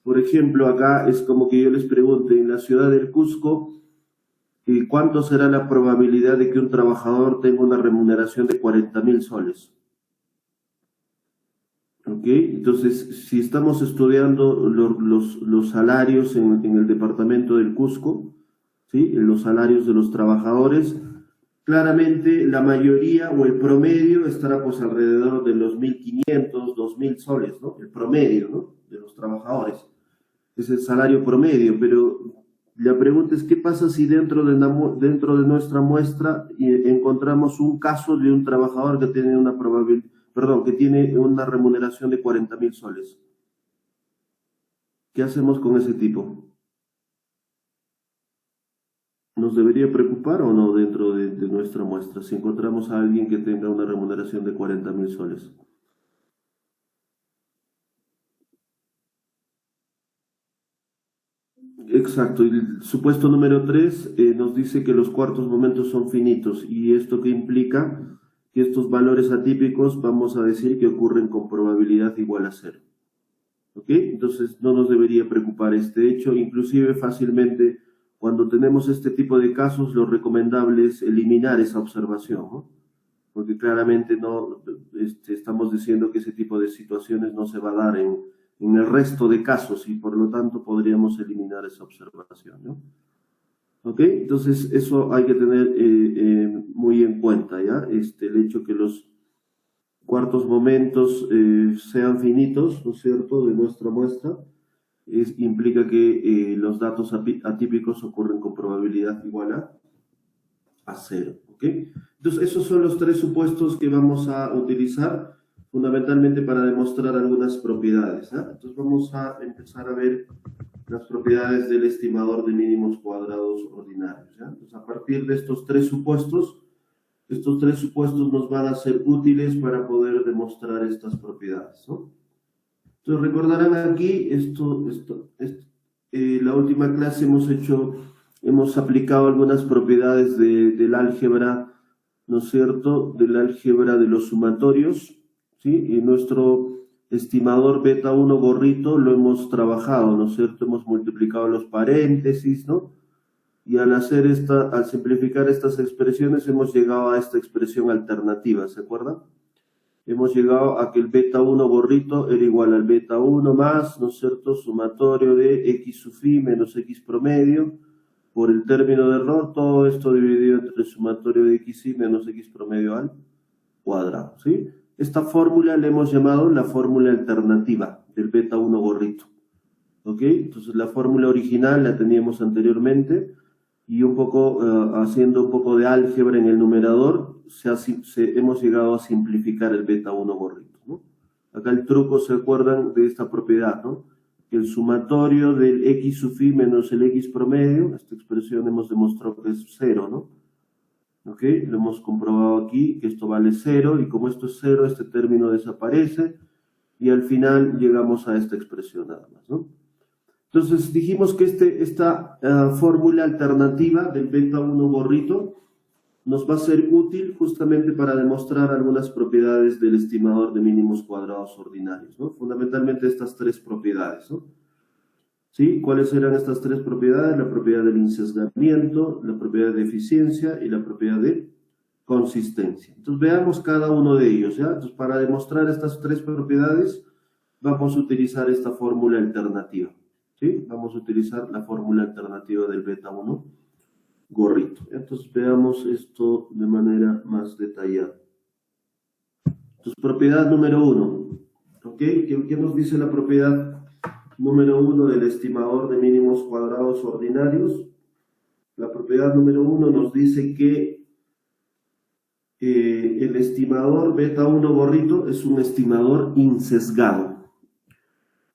A: Por ejemplo, acá es como que yo les pregunte, en la ciudad del Cusco, ¿cuánto será la probabilidad de que un trabajador tenga una remuneración de 40.000 soles? ¿Ok? Entonces, si estamos estudiando los salarios en el departamento del Cusco, ¿sí? Los salarios de los trabajadores, claramente la mayoría o el promedio estará pues alrededor de los 1.500, 2.000 soles, ¿no? El promedio, ¿no? De los trabajadores. Es el salario promedio, pero la pregunta es, ¿qué pasa si dentro de nuestra muestra encontramos un caso de un trabajador que tiene que tiene una remuneración de 40.000 soles? ¿Qué hacemos con ese tipo? ¿Nos debería preocupar o no dentro de nuestra muestra si encontramos a alguien que tenga una remuneración de 40.000 soles? Exacto, y el supuesto número 3 nos dice que los cuartos momentos son finitos, y esto que implica que estos valores atípicos vamos a decir que ocurren con probabilidad igual a cero. ¿Ok? Entonces no nos debería preocupar este hecho, inclusive fácilmente cuando tenemos este tipo de casos lo recomendable es eliminar esa observación, ¿no? Porque claramente no estamos diciendo que ese tipo de situaciones no se va a dar en el resto de casos y por lo tanto podríamos eliminar esa observación, ¿no? ¿Ok? Entonces eso hay que tener muy en cuenta, ¿ya? El hecho que los cuartos momentos sean finitos, ¿no es cierto?, de nuestra muestra, implica que los datos atípicos ocurren con probabilidad igual a cero, ¿ok? Entonces esos son los tres supuestos que vamos a utilizar fundamentalmente para demostrar algunas propiedades, ¿eh? Entonces vamos a empezar a ver las propiedades del estimador de mínimos cuadrados ordinarios, ¿ya? Entonces a partir de estos tres supuestos nos van a ser útiles para poder demostrar estas propiedades, ¿no? Entonces recordarán aquí, la última clase hemos aplicado algunas propiedades del álgebra, ¿no es cierto?, del álgebra de los sumatorios, ¿sí? Y nuestro estimador beta 1 gorrito lo hemos trabajado, ¿no es cierto?, hemos multiplicado los paréntesis, ¿no? Y al simplificar estas expresiones hemos llegado a esta expresión alternativa, ¿se acuerdan? Hemos llegado a que el beta 1 gorrito era igual al beta 1 más, ¿no es cierto?, sumatorio de x sub i menos x promedio por el término de error, todo esto dividido entre el sumatorio de xi menos x promedio al cuadrado, ¿sí? Esta fórmula le hemos llamado la fórmula alternativa del beta 1 gorrito, ¿ok? Entonces la fórmula original la teníamos anteriormente, y haciendo un poco de álgebra en el numerador, hemos llegado a simplificar el beta 1 gorrito, ¿no? Acá el truco, ¿se acuerdan de esta propiedad, no? Que el sumatorio del x sub i menos el x promedio, esta expresión hemos demostrado que es cero, ¿no? ¿Ok? Lo hemos comprobado aquí, que esto vale cero, y como esto es cero, este término desaparece, y al final llegamos a esta expresión nada más, ¿no? Entonces dijimos que esta fórmula alternativa del beta 1 gorrito nos va a ser útil justamente para demostrar algunas propiedades del estimador de mínimos cuadrados ordinarios, ¿no? Fundamentalmente estas tres propiedades, ¿no? ¿Sí? ¿Cuáles eran estas tres propiedades? La propiedad del insesgamiento, la propiedad de eficiencia y la propiedad de consistencia. Entonces veamos cada uno de ellos, ¿ya? Entonces para demostrar estas tres propiedades vamos a utilizar esta fórmula alternativa, ¿sí? Vamos a utilizar la fórmula alternativa del beta 1 gorrito. Entonces veamos esto de manera más detallada. Entonces propiedad número 1, ¿ok? ¿Qué nos dice la propiedad número 1 del estimador de mínimos cuadrados ordinarios? La propiedad número 1 nos dice que el estimador beta 1 gorrito es un estimador insesgado.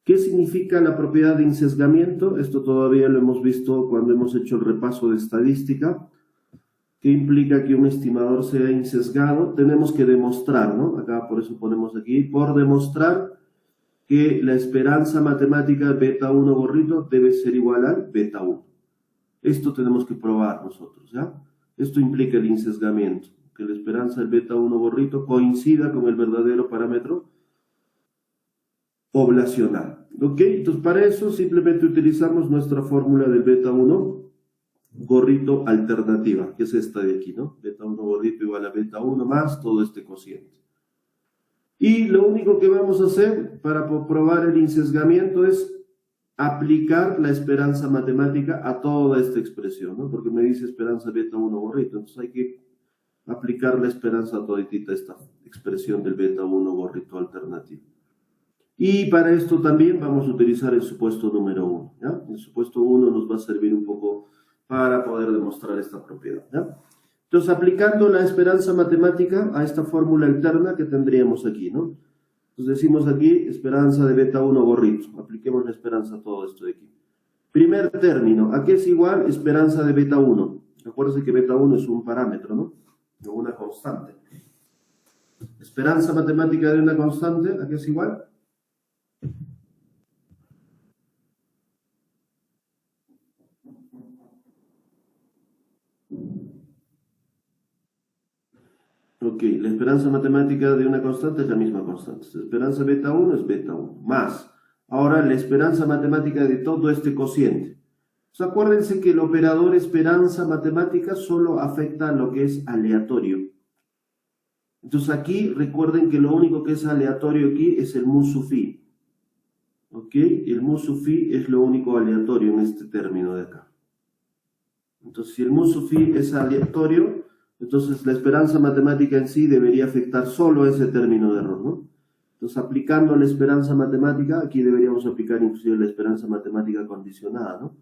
A: ¿Qué significa la propiedad de insesgamiento? Esto todavía lo hemos visto cuando hemos hecho el repaso de estadística. ¿Qué implica que un estimador sea insesgado? Tenemos que demostrar, ¿no? Acá por eso ponemos aquí, por demostrar que la esperanza matemática beta 1 gorrito debe ser igual al beta 1. Esto tenemos que probar nosotros, ¿ya? Esto implica el insesgamiento. que la esperanza del beta 1 gorrito coincida con el verdadero parámetro poblacional. ¿Ok? Entonces, para eso simplemente utilizamos nuestra fórmula del beta 1 gorrito alternativa, que es esta de aquí, ¿no? Beta 1 gorrito igual a beta 1 más todo este cociente. Y lo único que vamos a hacer para probar el insesgamiento es aplicar la esperanza matemática a toda esta expresión, ¿no? Porque me dice esperanza beta 1 gorrito, entonces hay que aplicar la esperanza a toditita esta expresión del beta 1 gorrito alternativo. Y para esto también vamos a utilizar el supuesto número 1, ¿ya? El supuesto 1 nos va a servir un poco para poder demostrar esta propiedad, ¿ya? Entonces, aplicando la esperanza matemática a esta fórmula alterna que tendríamos aquí, ¿no? Entonces decimos aquí esperanza de beta 1 gorrito. Apliquemos la esperanza a todo esto de aquí. Primer término, ¿a qué es igual esperanza de beta 1? Acuérdense que beta 1 es un parámetro, ¿no? O una constante. Esperanza matemática de una constante, ¿a qué es igual? Ok, la esperanza matemática de una constante es la misma constante. La esperanza beta 1 es beta 1. Más. Ahora la esperanza matemática de todo este cociente. Entonces, acuérdense que el operador esperanza matemática solo afecta a lo que es aleatorio. Entonces aquí recuerden que lo único que es aleatorio aquí es el mu sub phi. ¿Ok? El mu sub phi es lo único aleatorio en este término de acá. Entonces si el mu sub phi es aleatorio, entonces la esperanza matemática en sí debería afectar solo a ese término de error, ¿no? Entonces aplicando la esperanza matemática, aquí deberíamos aplicar inclusive la esperanza matemática condicionada, ¿no?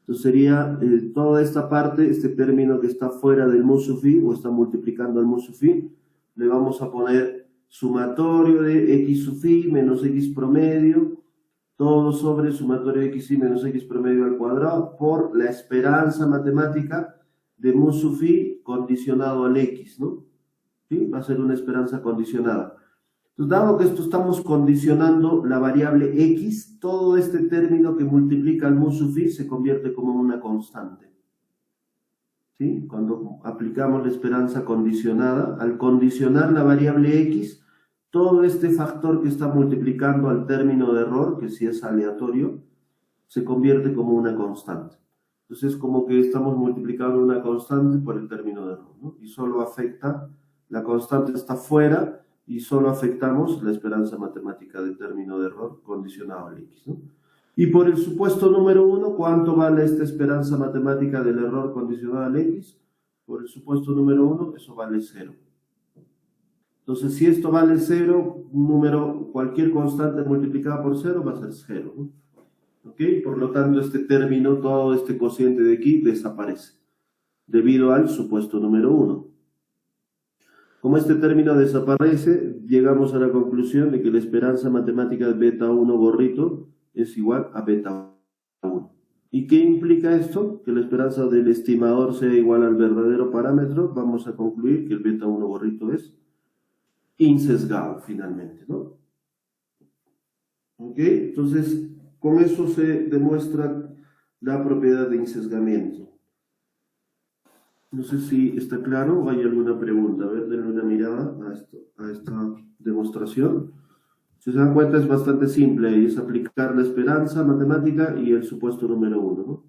A: Entonces sería toda esta parte, este término que está fuera del mu sub phi o está multiplicando al mu sub phi, le vamos a poner sumatorio de x sub phi menos x promedio, todo sobre sumatorio de x y menos x promedio al cuadrado por la esperanza matemática de mu sub phi condicionado al x, ¿no? ¿Sí? Va a ser una esperanza condicionada. Entonces, dado que esto estamos condicionando la variable x, todo este término que multiplica al mu sub phi se convierte como una constante. ¿Sí? Cuando aplicamos la esperanza condicionada, al condicionar la variable x, todo este factor que está multiplicando al término de error, que si es aleatorio, se convierte como una constante. Entonces es como que estamos multiplicando una constante por el término de error, ¿no? Y solo afecta, la constante está fuera y solo afectamos la esperanza matemática del término de error condicionado al x, ¿no? Y por el supuesto número 1, ¿cuánto vale esta esperanza matemática del error condicionado al x? Por el supuesto número 1, eso vale 0. Entonces, si esto vale 0, cualquier constante multiplicada por 0 va a ser 0, ¿no? ¿Ok? Por lo tanto, este término, todo este cociente de aquí desaparece, debido al supuesto número 1. Como este término desaparece, llegamos a la conclusión de que la esperanza matemática de beta 1 gorrito es igual a beta 1. ¿Y qué implica esto? Que la esperanza del estimador sea igual al verdadero parámetro. Vamos a concluir que el beta 1 gorrito es insesgado finalmente, ¿no? ¿Ok? Entonces, con eso se demuestra la propiedad de insesgamiento. No sé si está claro o hay alguna pregunta. A ver, denle una mirada a esta demostración. Si se dan cuenta, es bastante simple y es aplicar la esperanza matemática y el supuesto número 1, ¿no?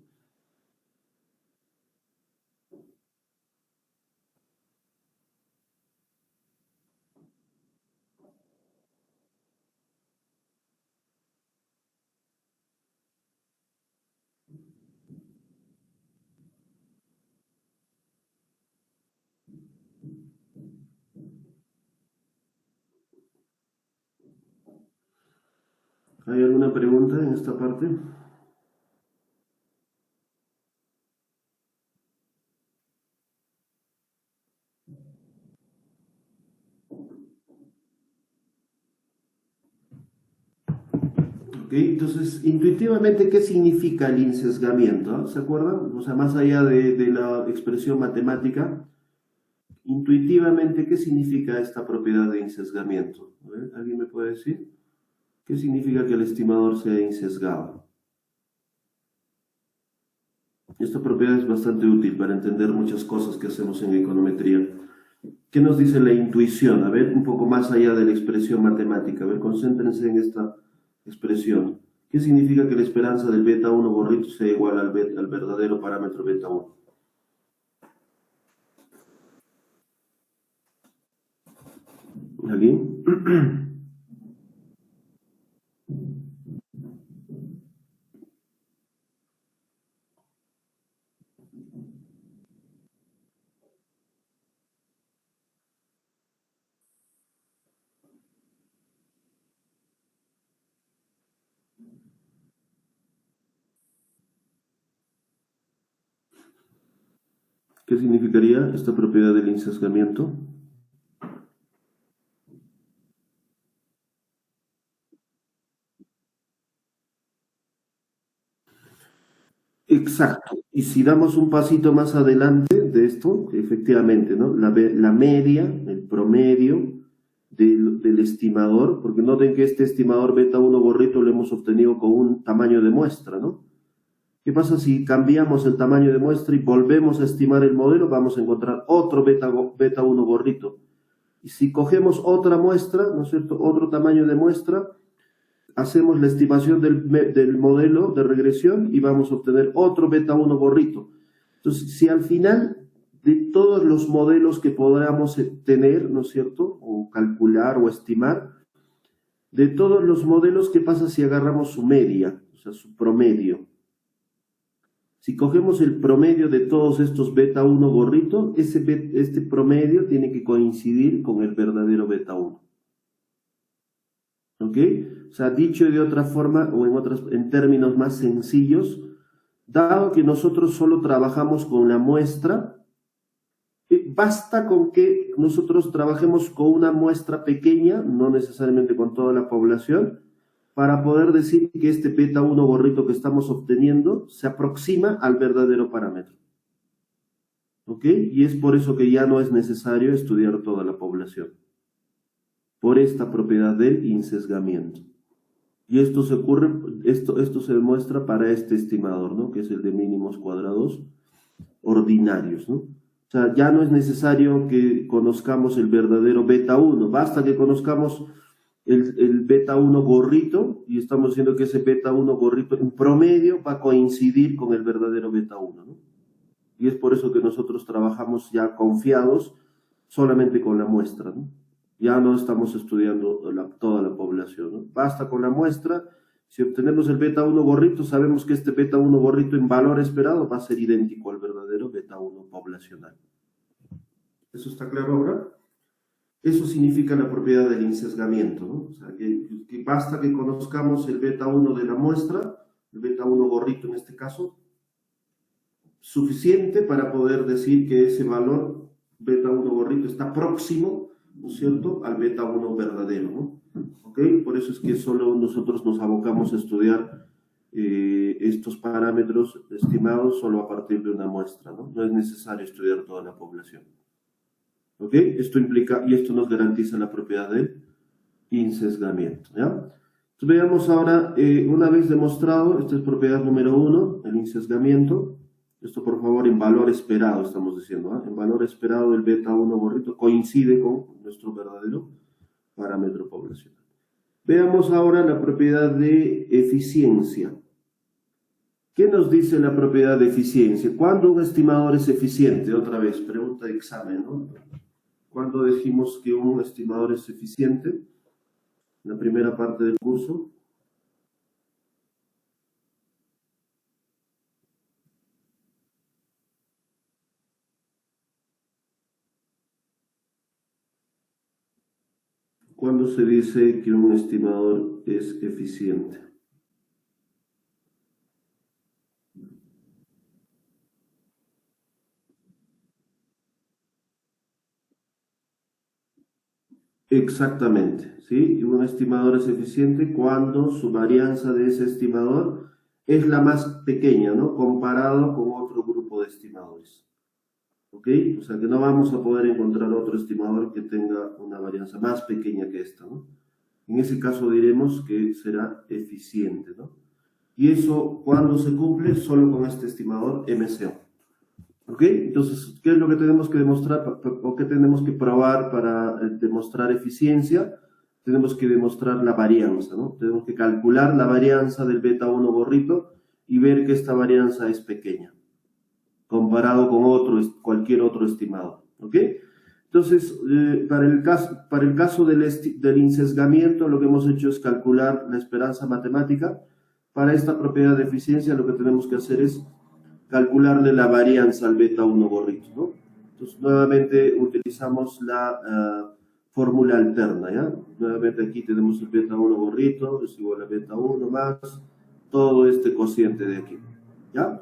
A: ¿Hay alguna pregunta en esta parte? Ok, entonces, intuitivamente, ¿qué significa el insesgamiento? ¿Se acuerdan? O sea, más allá de la expresión matemática, intuitivamente, ¿qué significa esta propiedad de insesgamiento? A ver, ¿alguien me puede decir? ¿Qué significa que el estimador sea insesgado? Esta propiedad es bastante útil para entender muchas cosas que hacemos en econometría. ¿Qué nos dice la intuición? A ver, un poco más allá de la expresión matemática. A ver, concéntrense en esta expresión. ¿Qué significa que la esperanza del beta 1 gorrito sea igual al verdadero parámetro beta 1? ¿Alguien? ¿Qué significaría esta propiedad del insesgamiento? Exacto. Y si damos un pasito más adelante de esto, efectivamente, ¿no? La media, el promedio del estimador, porque noten que este estimador beta 1 gorrito lo hemos obtenido con un tamaño de muestra, ¿no? ¿Qué pasa si cambiamos el tamaño de muestra y volvemos a estimar el modelo? Vamos a encontrar otro beta 1 gorrito. Y si cogemos otra muestra, ¿no es cierto? Otro tamaño de muestra, hacemos la estimación del modelo de regresión y vamos a obtener otro beta 1 gorrito. Entonces, si al final de todos los modelos que podamos tener, ¿no es cierto? O calcular o estimar, de todos los modelos, ¿qué pasa si agarramos su media? O sea, su promedio. Si cogemos el promedio de todos estos beta 1 gorritos, este promedio tiene que coincidir con el verdadero beta 1. ¿Ok? O sea, dicho de otra forma o en términos más sencillos, dado que nosotros solo trabajamos con la muestra, basta con que nosotros trabajemos con una muestra pequeña, no necesariamente con toda la población, para poder decir que este beta 1 gorrito que estamos obteniendo se aproxima al verdadero parámetro. ¿Ok? Y es por eso que ya no es necesario estudiar toda la población, por esta propiedad del insesgamiento. Y esto se demuestra para este estimador, ¿no? Que es el de mínimos cuadrados ordinarios, ¿no? O sea, ya no es necesario que conozcamos el verdadero beta 1, basta que conozcamos el beta 1 gorrito y estamos diciendo que ese beta 1 gorrito en promedio va a coincidir con el verdadero beta 1, ¿no? Y es por eso que nosotros trabajamos ya confiados solamente con la muestra, ¿no? Ya no estamos estudiando toda la población, ¿no? Basta con la muestra. Si obtenemos el beta 1 gorrito, sabemos que este beta 1 gorrito en valor esperado va a ser idéntico al verdadero beta 1 poblacional. ¿Eso está claro ahora? Eso significa la propiedad del insesgamiento, ¿no? O sea, que basta que conozcamos el beta 1 de la muestra, el beta 1 gorrito en este caso, suficiente para poder decir que ese valor beta 1 gorrito está próximo, ¿no es cierto?, al beta 1 verdadero, ¿no? ¿Ok? Por eso es que solo nosotros nos abocamos a estudiar estos parámetros estimados solo a partir de una muestra, ¿no? No es necesario estudiar toda la población. ¿Ok? Esto implica, y esto nos garantiza la propiedad del insesgamiento, ¿ya? Entonces veamos ahora, una vez demostrado, esta es propiedad número 1, el insesgamiento. Esto, por favor, en valor esperado, estamos diciendo, ¿eh? En valor esperado del beta 1 gorrito coincide con nuestro verdadero parámetro poblacional. Veamos ahora la propiedad de eficiencia. ¿Qué nos dice la propiedad de eficiencia? ¿Cuándo un estimador es eficiente? Otra vez, pregunta de examen, ¿no? ¿Cuándo decimos que un estimador es eficiente? En la primera parte del curso. ¿Cuándo se dice que un estimador es eficiente? Exactamente, ¿sí? Un estimador es eficiente cuando su varianza de ese estimador es la más pequeña, ¿no? Comparado con otro grupo de estimadores. ¿Ok? O sea que no vamos a poder encontrar otro estimador que tenga una varianza más pequeña que esta, ¿no? En ese caso diremos que será eficiente, ¿no? Y eso, ¿cuándo se cumple? Solo con este estimador MCO. ¿Ok? Entonces, ¿qué es lo que tenemos que demostrar o qué tenemos que probar para demostrar eficiencia? Tenemos que demostrar la varianza, ¿no? Tenemos que calcular la varianza del beta 1 gorrito y ver que esta varianza es pequeña, comparado con cualquier otro estimado, ¿ok? Entonces, para el caso del insesgamiento, lo que hemos hecho es calcular la esperanza matemática. Para esta propiedad de eficiencia, lo que tenemos que hacer es calcularle la varianza al beta 1 gorrito, ¿no? Entonces, nuevamente utilizamos la fórmula alterna, ¿ya? Nuevamente aquí tenemos el beta 1 gorrito, es igual a beta 1 más todo este cociente de aquí, ¿ya?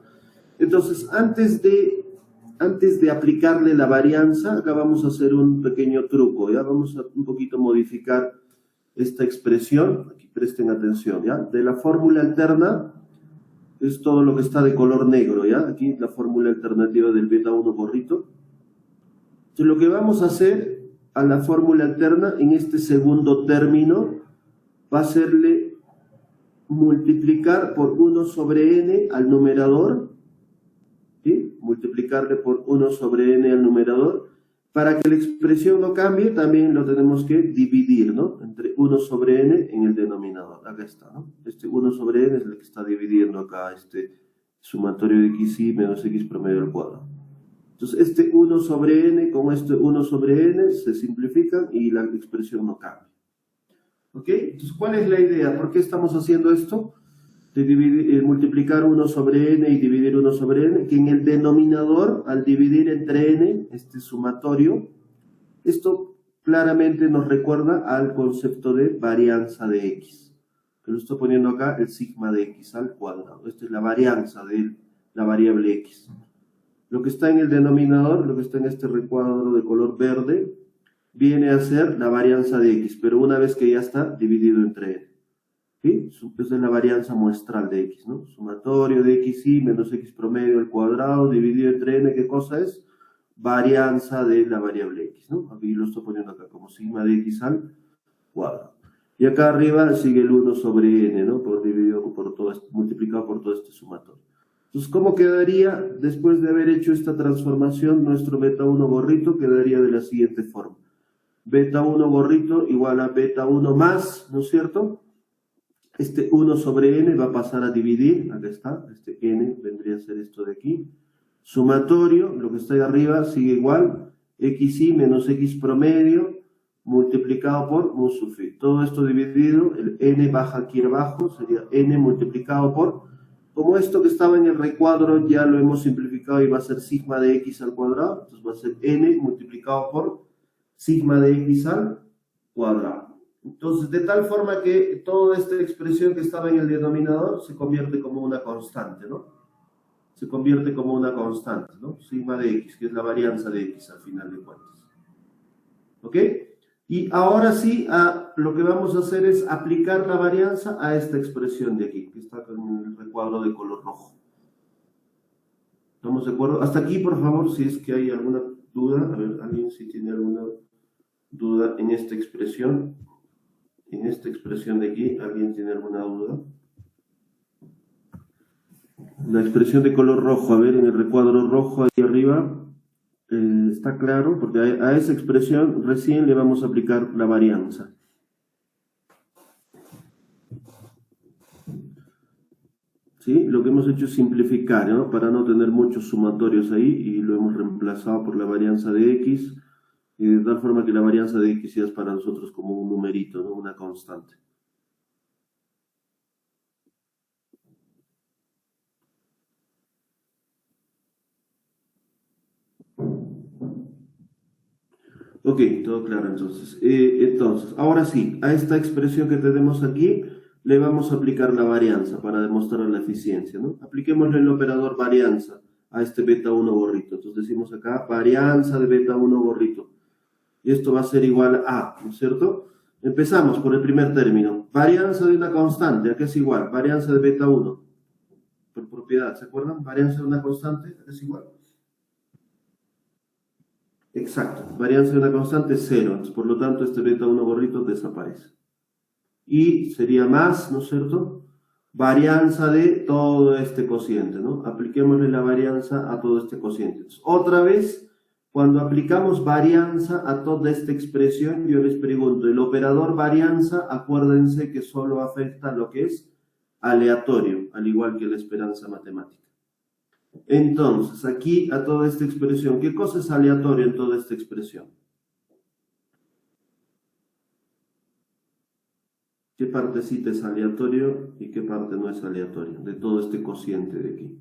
A: Entonces, antes de aplicarle la varianza, acá vamos a hacer un pequeño truco, ¿ya? Vamos a un poquito modificar esta expresión, aquí presten atención, ¿ya? De la fórmula alterna, es todo lo que está de color negro, ¿ya? Aquí la fórmula alternativa del beta 1 gorrito. Entonces, lo que vamos a hacer a la fórmula alterna en este segundo término va a serle multiplicar por 1 sobre n al numerador, ¿sí? Multiplicarle por 1 sobre n al numerador. Para que la expresión no cambie, también lo tenemos que dividir, ¿no? Entre 1 sobre n en el denominador. Acá está, ¿no? Este 1 sobre n es el que está dividiendo acá este sumatorio de xy menos x promedio al cuadrado. Entonces, este 1 sobre n con este 1 sobre n se simplifican y la expresión no cambia. ¿Ok? Entonces, ¿cuál es la idea? ¿Por qué estamos haciendo esto? De multiplicar 1 sobre n y dividir 1 sobre n, que en el denominador, al dividir entre n, este sumatorio, esto claramente nos recuerda al concepto de varianza de x, que lo estoy poniendo acá, el sigma de x al cuadrado. Esta es la varianza de la variable x. Lo que está en el denominador, lo que está en este recuadro de color verde, viene a ser la varianza de x, pero una vez que ya está dividido entre n. ¿Sí? Esa es la varianza muestral de x, ¿no? Sumatorio de xy menos x promedio al cuadrado dividido entre n, ¿qué cosa es? Varianza de la variable x, ¿no? Aquí lo estoy poniendo acá como sigma de x al cuadrado. Y acá arriba sigue el 1 sobre n, ¿no? Multiplicado por todo este sumatorio. Entonces, ¿cómo quedaría después de haber hecho esta transformación? Nuestro beta 1 gorrito quedaría de la siguiente forma. Beta 1 gorrito igual a beta 1 más, ¿no es cierto? Este 1 sobre n va a pasar a dividir, acá está, este n vendría a ser esto de aquí. Sumatorio, lo que está ahí arriba sigue igual, xy menos x promedio multiplicado por mu sub phi. Todo esto dividido, el n baja aquí abajo, sería n multiplicado por, como esto que estaba en el recuadro ya lo hemos simplificado y va a ser sigma de x al cuadrado, entonces va a ser n multiplicado por sigma de x al cuadrado. Entonces, de tal forma que toda esta expresión que estaba en el denominador se convierte como una constante, ¿no? Se convierte como una constante, ¿no? Sigma de x, que es la varianza de x al final de cuentas. ¿Ok? Y ahora sí, lo que vamos a hacer es aplicar la varianza a esta expresión de aquí, que está con el recuadro de color rojo. ¿Estamos de acuerdo? Hasta aquí, por favor, si es que hay alguna duda. A ver, alguien si tiene alguna duda en esta expresión. En esta expresión de aquí, ¿alguien tiene alguna duda? La expresión de color rojo, a ver, en el recuadro rojo ahí arriba, está claro, porque a esa expresión recién le vamos a aplicar la varianza. ¿Sí? Lo que hemos hecho es simplificar, ¿no? Para no tener muchos sumatorios ahí, y lo hemos reemplazado por la varianza de x, de tal forma que la varianza de x ya es para nosotros como un numerito, ¿no? Una constante. Ok, todo claro entonces. Entonces, ahora sí, a esta expresión que tenemos aquí le vamos a aplicar la varianza para demostrar la eficiencia, ¿no? Apliquémosle el operador varianza a este beta 1 gorrito. Entonces decimos acá, varianza de beta 1 gorrito. Y esto va a ser igual a, ¿no es cierto? Empezamos por el primer término. Varianza de una constante, ¿a qué es igual? Varianza de beta 1. Por propiedad, ¿se acuerdan? Varianza de una constante, ¿a qué es igual? Exacto. Varianza de una constante es 0. Entonces, por lo tanto, este beta 1 gorrito desaparece. Y sería más, ¿no es cierto? varianza de todo este cociente, ¿no? Apliquémosle la varianza a todo este cociente. Entonces, otra vez, cuando aplicamos varianza a toda esta expresión, yo les pregunto, el operador varianza, acuérdense que solo afecta lo que es aleatorio, al igual que la esperanza matemática. Entonces, aquí a toda esta expresión, ¿qué cosa es aleatorio en toda esta expresión? ¿Qué partecita es aleatorio y qué parte no es aleatorio de todo este cociente de aquí?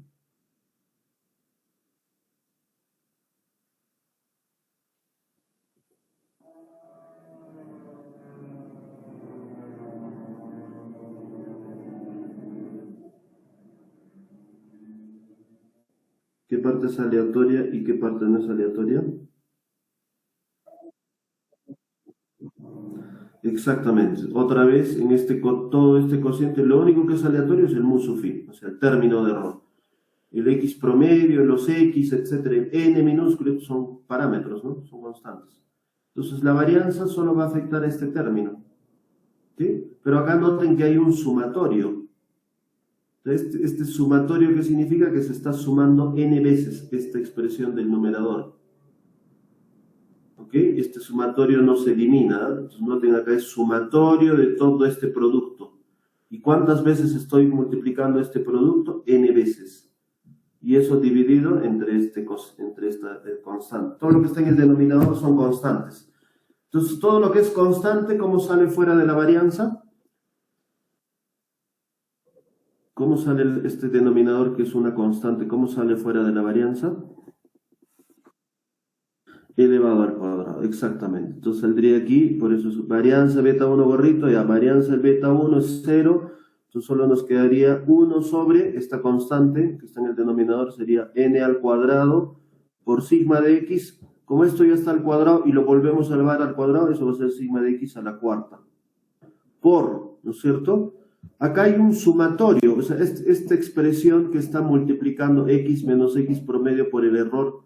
A: ¿Qué parte es aleatoria y qué parte no es aleatoria? Exactamente. Otra vez, en todo este cociente, lo único que es aleatorio es el mu sub phi, o sea, el término de error. El x promedio, los x, etcétera, el n minúsculo, son parámetros, ¿no? Son constantes. Entonces, la varianza solo va a afectar a este término. ¿Sí? Pero acá noten que hay un sumatorio. Este sumatorio, ¿qué significa? Que se está sumando n veces esta expresión del numerador. ¿Ok? Este sumatorio no se elimina. Entonces noten acá es sumatorio de todo este producto. ¿Y cuántas veces estoy multiplicando este producto? N veces. Y eso dividido entre esta constante. Todo lo que está en el denominador son constantes. Entonces todo lo que es constante, ¿cómo sale fuera de la varianza? ¿Cómo sale este denominador que es una constante? ¿Cómo sale fuera de la varianza? Elevado al cuadrado, exactamente. Entonces saldría aquí, por eso es varianza beta 1 gorrito, ya varianza del beta 1 es 0, entonces solo nos quedaría 1 sobre esta constante que está en el denominador, sería n al cuadrado por sigma de x. Como esto ya está al cuadrado y lo volvemos a elevar al cuadrado, eso va a ser sigma de x a la cuarta. Por, ¿no es cierto? Acá hay un sumatorio, o sea, esta expresión que está multiplicando x menos x promedio por el error,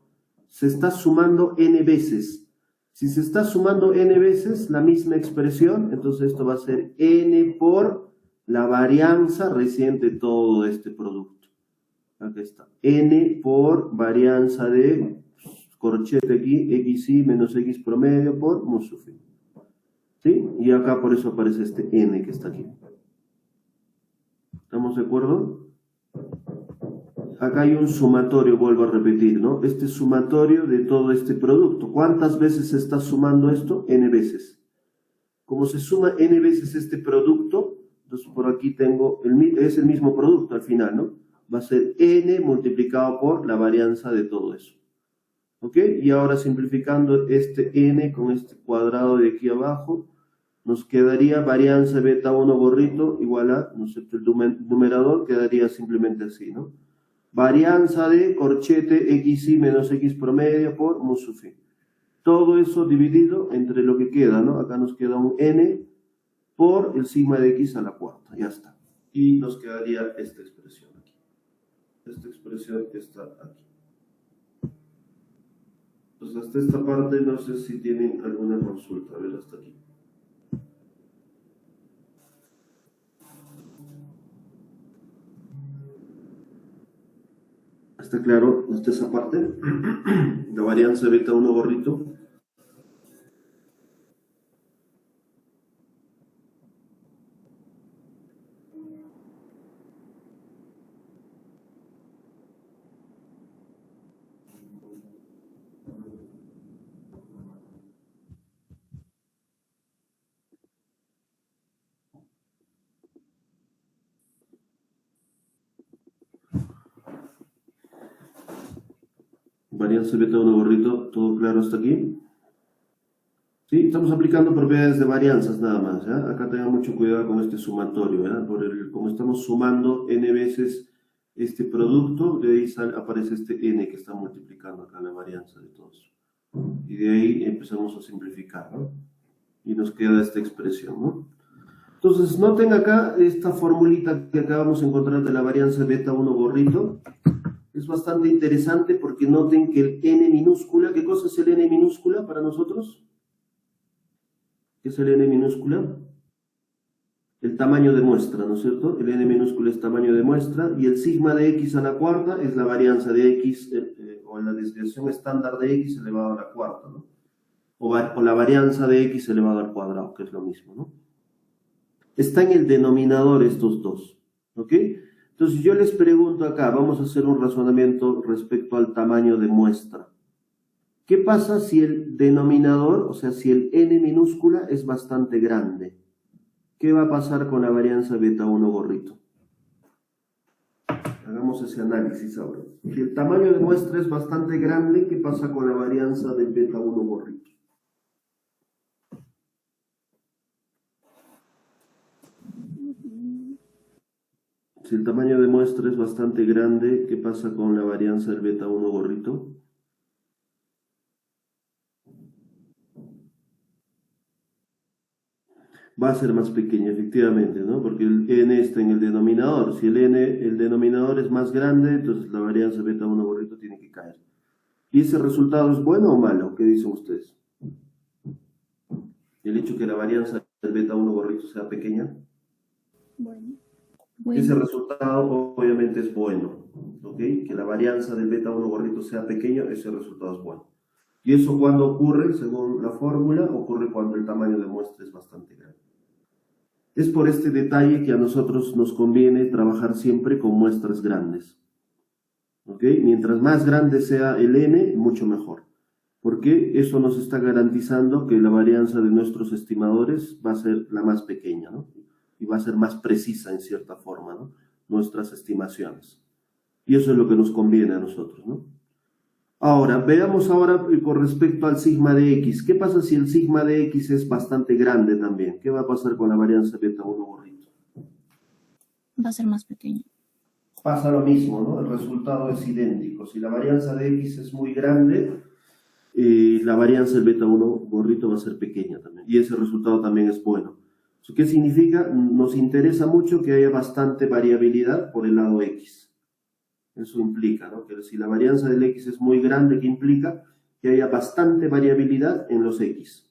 A: se está sumando n veces. Si se está sumando n veces la misma expresión, entonces esto va a ser n por la varianza reciente de todo este producto. Aquí está. N por varianza de corchete aquí, xy menos x promedio por mu sub phi. ¿Sí? Y acá por eso aparece este n que está aquí. ¿Estamos de acuerdo? Acá hay un sumatorio, vuelvo a repetir, ¿no? Este sumatorio de todo este producto. ¿Cuántas veces se está sumando esto? N veces. Como se suma n veces este producto, entonces por aquí tengo, es el mismo producto al final, ¿no? Va a ser n multiplicado por la varianza de todo eso. ¿Ok? Y ahora simplificando este n con este cuadrado de aquí abajo, nos quedaría varianza beta 1 gorrito igual a, ¿no es cierto? El numerador quedaría simplemente así, ¿no? Varianza de corchete xy menos x promedio por mu sub phi. Todo eso dividido entre lo que queda, ¿no? Acá nos queda un n por el sigma de x a la cuarta, ya está. Y nos quedaría esta expresión aquí. Esta expresión que está aquí. Pues hasta esta parte no sé si tienen alguna consulta. A ver, hasta aquí. ¿Está claro hasta esa parte? La varianza de beta 1 gorrito. Varianza beta 1 gorrito, ¿todo claro hasta aquí? Sí, estamos aplicando propiedades de varianzas nada más, ¿ya? Acá tengan mucho cuidado con este sumatorio, ¿verdad? Como estamos sumando n veces este producto, de ahí aparece este n que está multiplicando acá la varianza de todo eso. Y de ahí empezamos a simplificar, ¿no? Y nos queda esta expresión, ¿no? Entonces, noten acá esta formulita que acabamos de encontrar de la varianza beta 1 gorrito. Es bastante interesante porque noten que el n minúscula, ¿qué cosa es el n minúscula para nosotros? ¿Qué es el n minúscula? el tamaño de muestra, ¿no es cierto? El n minúsculo es tamaño de muestra y el sigma de x a la cuarta es la varianza de x o la desviación estándar de x elevado a la cuarta, ¿no? O la varianza de x elevado al cuadrado, que es lo mismo, ¿no? Está en el denominador estos dos, ¿ok? Entonces yo les pregunto acá, vamos a hacer un razonamiento respecto al tamaño de muestra. ¿Qué pasa si el denominador, o sea, si el n minúscula es bastante grande? ¿Qué va a pasar con la varianza beta 1 gorrito? Hagamos ese análisis ahora. Si el tamaño de muestra es bastante grande, ¿qué pasa con la varianza del beta 1 gorrito? Si el tamaño de muestra es bastante grande, ¿qué pasa con la varianza del beta 1 gorrito? Va a ser más pequeña, efectivamente, ¿no? Porque el n está en el denominador. Si el denominador es más grande, entonces la varianza beta 1 gorrito tiene que caer. ¿Y ese resultado es bueno o malo? ¿Qué dicen ustedes? El hecho que la varianza del beta 1 gorrito sea pequeña.
B: Bueno.
A: Ese resultado obviamente es bueno, ¿ok? Que la varianza del beta 1 gorrito sea pequeño, ese resultado es bueno. ¿Y eso cuando ocurre? Según la fórmula, ocurre cuando el tamaño de muestra es bastante grande. Es por este detalle que a nosotros nos conviene trabajar siempre con muestras grandes, ¿ok? Mientras más grande sea el n, mucho mejor, porque eso nos está garantizando que la varianza de nuestros estimadores va a ser la más pequeña, ¿no? Y va a ser más precisa en cierta forma, ¿no? Nuestras estimaciones. Y eso es lo que nos conviene a nosotros, ¿no? Ahora, veamos ahora con respecto al sigma de x. ¿Qué pasa si el sigma de x es bastante grande también? ¿Qué va a pasar con la varianza beta 1 gorrito?
B: Va a ser más pequeño.
A: Pasa lo mismo, ¿no? El resultado es idéntico. Si la varianza de x es muy grande, la varianza del beta 1 gorrito va a ser pequeña también. Y ese resultado también es bueno. ¿Qué significa? Nos interesa mucho que haya bastante variabilidad por el lado x. Eso implica, ¿no? Que si la varianza del x es muy grande, ¿qué implica? Que haya bastante variabilidad en los x.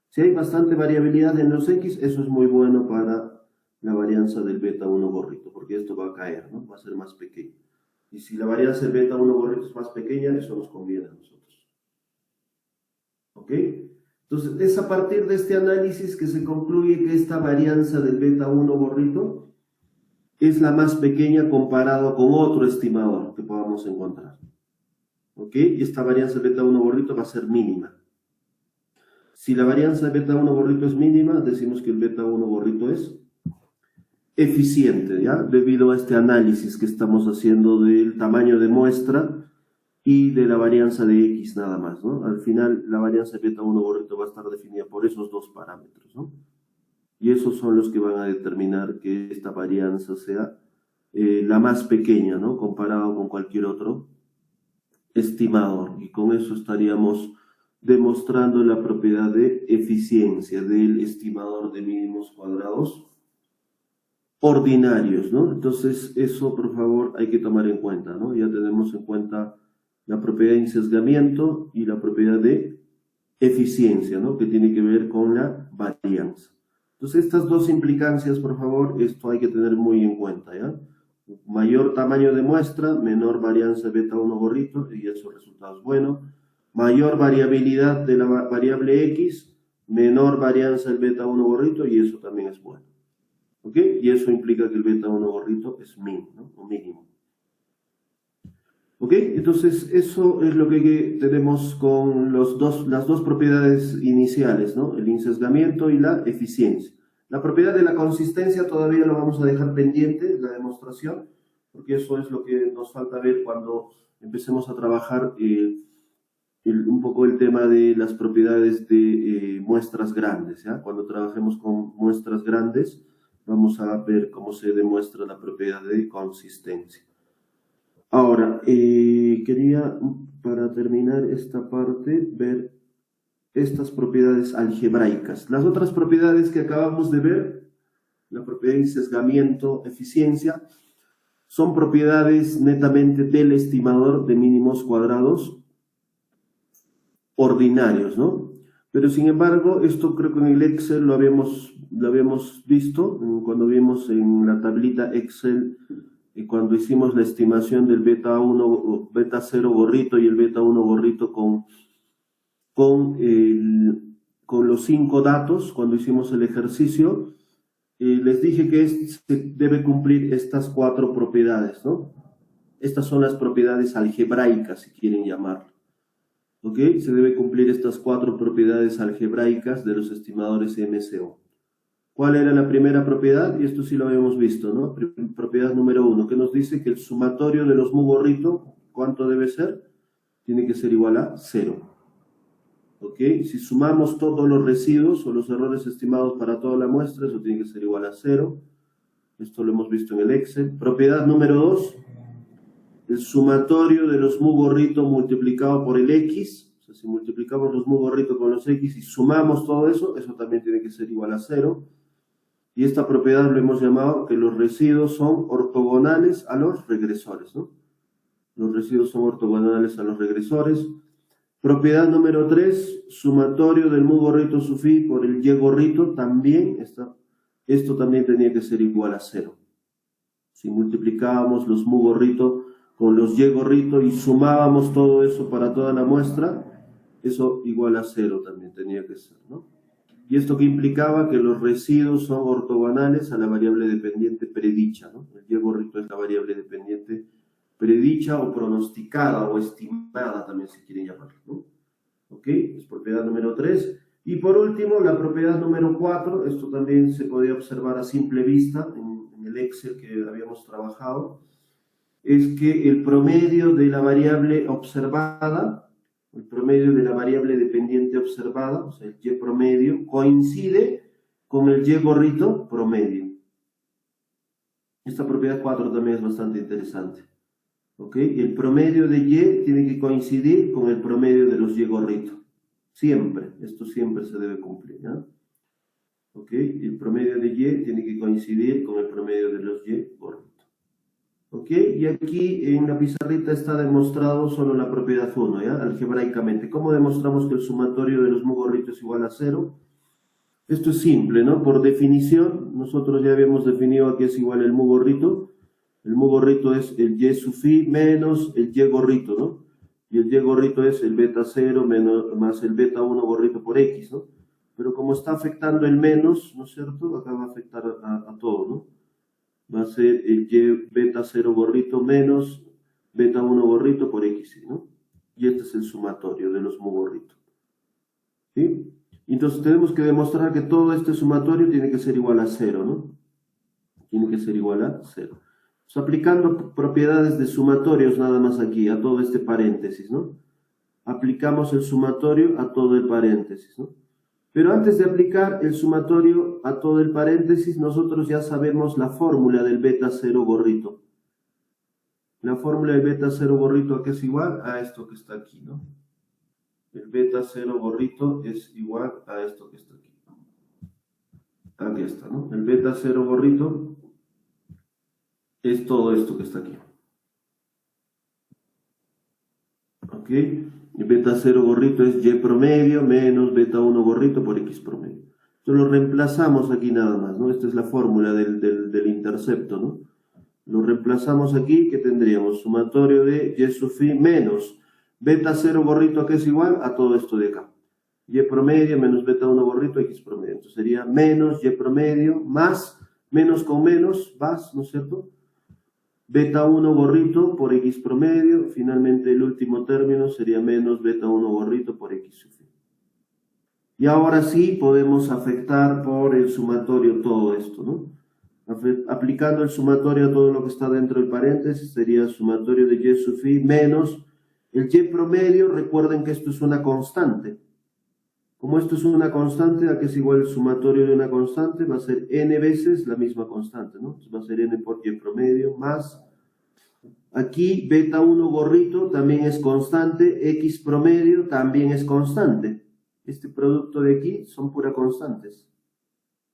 A: Si hay bastante variabilidad en los x, eso es muy bueno para la varianza del beta 1 gorrito, porque esto va a caer, ¿no? Va a ser más pequeño. Y si la varianza del beta 1 gorrito es más pequeña, eso nos conviene a nosotros. ¿Ok? Entonces, es a partir de este análisis que se concluye que esta varianza del beta 1 gorrito es la más pequeña comparado con otro estimador que podamos encontrar. ¿Ok? Y esta varianza del beta 1 gorrito va a ser mínima. Si la varianza del beta 1 gorrito es mínima, decimos que el beta 1 gorrito es eficiente, ¿ya? Debido a este análisis que estamos haciendo del tamaño de muestra y de la varianza de x nada más, ¿no? Al final, la varianza de beta 1 gorrito va a estar definida por esos dos parámetros, ¿no? Y esos son los que van a determinar que esta varianza sea la más pequeña, ¿no? Comparado con cualquier otro estimador. Y con eso estaríamos demostrando la propiedad de eficiencia del estimador de mínimos cuadrados ordinarios, ¿no? Entonces, eso, por favor, hay que tomar en cuenta, ¿no? Ya tenemos en cuenta la propiedad de ensesgamiento y la propiedad de eficiencia, ¿no? Que tiene que ver con la varianza. Entonces, estas dos implicancias, por favor, esto hay que tener muy en cuenta, ¿ya? Mayor tamaño de muestra, menor varianza beta 1 gorrito, y eso resultado es bueno. Mayor variabilidad de la variable x, menor varianza del beta 1 gorrito, y eso también es bueno. ¿Ok? Y eso implica que el beta 1 gorrito es min, ¿no? O mínimo. ¿Ok? Entonces, eso es lo que tenemos con las dos propiedades iniciales, ¿no? El insesgamiento y la eficiencia. La propiedad de la consistencia todavía lo vamos a dejar pendiente, la demostración, porque eso es lo que nos falta ver cuando empecemos a trabajar un poco el tema de las propiedades de muestras grandes, ¿ya? Cuando trabajemos con muestras grandes, vamos a ver cómo se demuestra la propiedad de consistencia. Ahora, quería, para terminar esta parte, ver estas propiedades algebraicas. Las otras propiedades que acabamos de ver, la propiedad de sesgamiento, eficiencia, son propiedades netamente del estimador de mínimos cuadrados ordinarios, ¿no? Pero sin embargo, esto creo que en el Excel lo habíamos visto cuando vimos en la tablita Excel, cuando hicimos la estimación del beta 1, beta 0 gorrito y el beta 1 gorrito con los 5 datos, cuando hicimos el ejercicio, les dije que se debe cumplir estas 4 propiedades, ¿no? Estas son las propiedades algebraicas, si quieren llamarlo. ¿Ok? Se debe cumplir estas 4 propiedades algebraicas de los estimadores MCO. ¿Cuál era la primera propiedad? Y esto sí lo habíamos visto, ¿no? Propiedad número 1, que nos dice que el sumatorio de los mu gorrito, ¿cuánto debe ser? Tiene que ser igual a 0. ¿Ok? Si sumamos todos los residuos o los errores estimados para toda la muestra, eso tiene que ser igual a 0. Esto lo hemos visto en el Excel. Propiedad número 2. El sumatorio de los mu gorrito multiplicado por el x, o sea, si multiplicamos los mu gorrito con los x y sumamos todo eso, eso también tiene que ser igual a 0. Y esta propiedad lo hemos llamado que los residuos son ortogonales a los regresores, ¿no? Los residuos son ortogonales a los regresores. Propiedad número 3, sumatorio del mu gorrito sub i por el y gorrito, también esto también tenía que ser igual a 0. Si multiplicábamos los mu gorrito con los y gorrito y sumábamos todo eso para toda la muestra, eso igual a 0 también tenía que ser, ¿no? Y esto que implicaba que los residuos son ortogonales a la variable dependiente predicha, ¿no? El y gorrito es la variable dependiente predicha o pronosticada o estimada también, si quieren llamarlo, ¿no? ¿Ok? Es propiedad número 3. Y por último, la propiedad número 4, esto también se podía observar a simple vista en el Excel que habíamos trabajado, es que el promedio de la variable observada, el promedio de la variable dependiente observada, o sea, el y promedio, coincide con el y gorrito promedio. Esta propiedad 4 también es bastante interesante. ¿Ok? El promedio de y tiene que coincidir con el promedio de los y gorrito. Siempre, esto siempre se debe cumplir, ¿ya? ¿Ok? El promedio de y tiene que coincidir con el promedio de los y gorrito. ¿Ok? Y aquí en la pizarrita está demostrado solo la propiedad 1, ¿ya? Algebraicamente. ¿Cómo demostramos que el sumatorio de los mu gorrito es igual a 0? Esto es simple, ¿no? Por definición, nosotros ya habíamos definido a qué es igual el mu gorrito. El mu gorrito es el y sub i menos el y gorrito, ¿no? Y el y gorrito es el beta 0 más el beta 1 gorrito por x, ¿no? Pero como está afectando el menos, ¿no es cierto? Acá va a afectar a todo, ¿no? Va a ser el y beta 0 gorrito menos beta 1 gorrito por x, ¿no? Y este es el sumatorio de los mu gorrito. ¿Sí? Entonces tenemos que demostrar que todo este sumatorio tiene que ser igual a 0, ¿no? Tiene que ser igual a 0. Aplicando propiedades de sumatorios nada más aquí, a todo este paréntesis, ¿no? Aplicamos el sumatorio a todo el paréntesis, ¿no? Pero antes de aplicar el sumatorio a todo el paréntesis, nosotros ya sabemos la fórmula del beta 0 gorrito. La fórmula del beta 0 gorrito, ¿a qué es igual? A esto que está aquí, ¿no? El beta 0 gorrito es igual a esto que está aquí. Aquí está, ¿no? El beta 0 gorrito es todo esto que está aquí. ¿Ok? Y beta 0 gorrito es y promedio menos beta 1 gorrito por x promedio. Entonces lo reemplazamos aquí nada más, ¿no? Esta es la fórmula del intercepto, ¿no? Lo reemplazamos aquí, que tendríamos sumatorio de y sub i menos beta 0 gorrito, ¿a qué es igual? A todo esto de acá. Y promedio menos beta 1 gorrito, x promedio. Entonces sería menos y promedio más, menos con menos, más, ¿no es cierto? Beta 1 gorrito por x promedio, finalmente el último término sería menos beta 1 gorrito por x sub i. Y ahora sí podemos afectar por el sumatorio todo esto, ¿no? Aplicando el sumatorio a todo lo que está dentro del paréntesis, sería sumatorio de y sub i menos el y promedio. Recuerden que esto es una constante. Como esto es una constante, ¿a qué es igual el sumatorio de una constante? Va a ser n veces la misma constante, ¿no? Entonces va a ser n por y promedio más. Aquí beta 1 gorrito también es constante, x promedio también es constante. Este producto de aquí son puras constantes.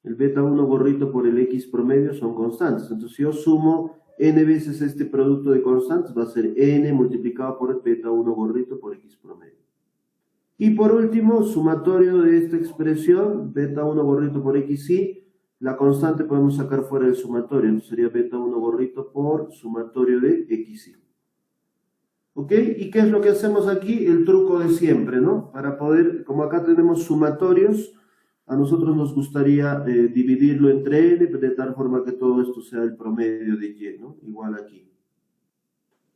A: El beta 1 gorrito por el x promedio son constantes. Entonces si yo sumo n veces este producto de constantes, va a ser n multiplicado por el beta 1 gorrito por x promedio. Y por último, sumatorio de esta expresión, beta 1 gorrito por xi, la constante podemos sacar fuera del sumatorio, entonces sería beta 1 gorrito por sumatorio de xi. ¿Ok? ¿Y qué es lo que hacemos aquí? El truco de siempre, ¿no? Para poder, como acá tenemos sumatorios, a nosotros nos gustaría dividirlo entre n, de tal forma que todo esto sea el promedio de y, ¿no? Igual aquí.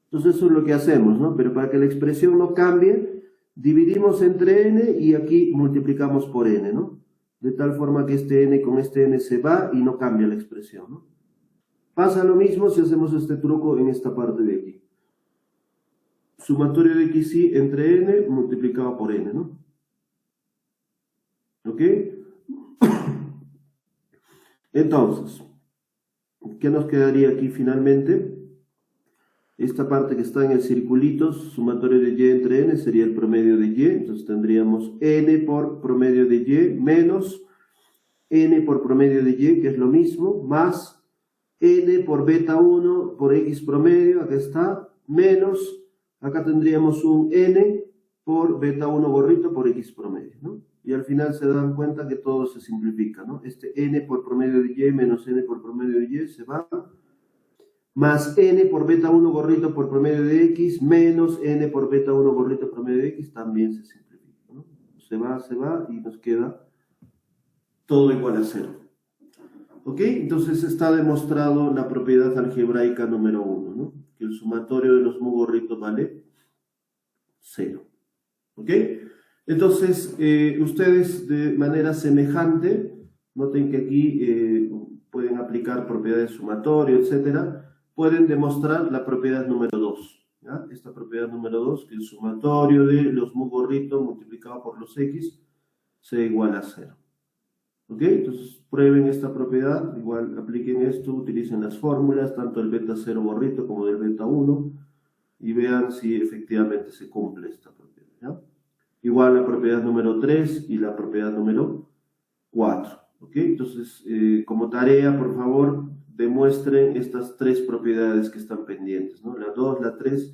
A: Entonces eso es lo que hacemos, ¿no? Pero para que la expresión no cambie, dividimos entre n y aquí multiplicamos por n, ¿no? De tal forma que este n con este n se va y no cambia la expresión, ¿no? Pasa lo mismo si hacemos este truco en esta parte de aquí. Sumatorio de xi entre n multiplicado por n, ¿no? ¿Ok? Entonces, ¿qué nos quedaría aquí finalmente? Esta parte que está en el circulito, sumatorio de y entre n, sería el promedio de y. Entonces tendríamos n por promedio de y menos n por promedio de y, que es lo mismo, más n por beta 1 por x promedio, acá está, menos, acá tendríamos un n por beta 1 gorrito por x promedio, ¿no? Y al final se dan cuenta que todo se simplifica, ¿no? Este n por promedio de y menos n por promedio de y se va, más n por beta 1 gorrito por promedio de x, menos n por beta 1 gorrito promedio de x, también se simplifica, ¿no? Se va y nos queda todo igual a 0. ¿Ok? Entonces está demostrado la propiedad algebraica número 1, ¿no? Que el sumatorio de los mu gorritos vale 0. ¿Ok? Entonces, ustedes de manera semejante, noten que aquí pueden aplicar propiedades sumatorio, etcétera, pueden demostrar la propiedad número 2. ¿Ya? Esta propiedad número 2, que el sumatorio de los mu gorritos multiplicado por los x sea igual a 0. ¿Ok? Entonces prueben esta propiedad, igual apliquen esto, utilicen las fórmulas, tanto del beta 0 gorrito como del beta 1, y vean si efectivamente se cumple esta propiedad, ¿ya? Igual la propiedad número 3 y la propiedad número 4. ¿Ok? Entonces, como tarea, por favor, demuestren estas 3 propiedades que están pendientes, ¿no? La 2, la 3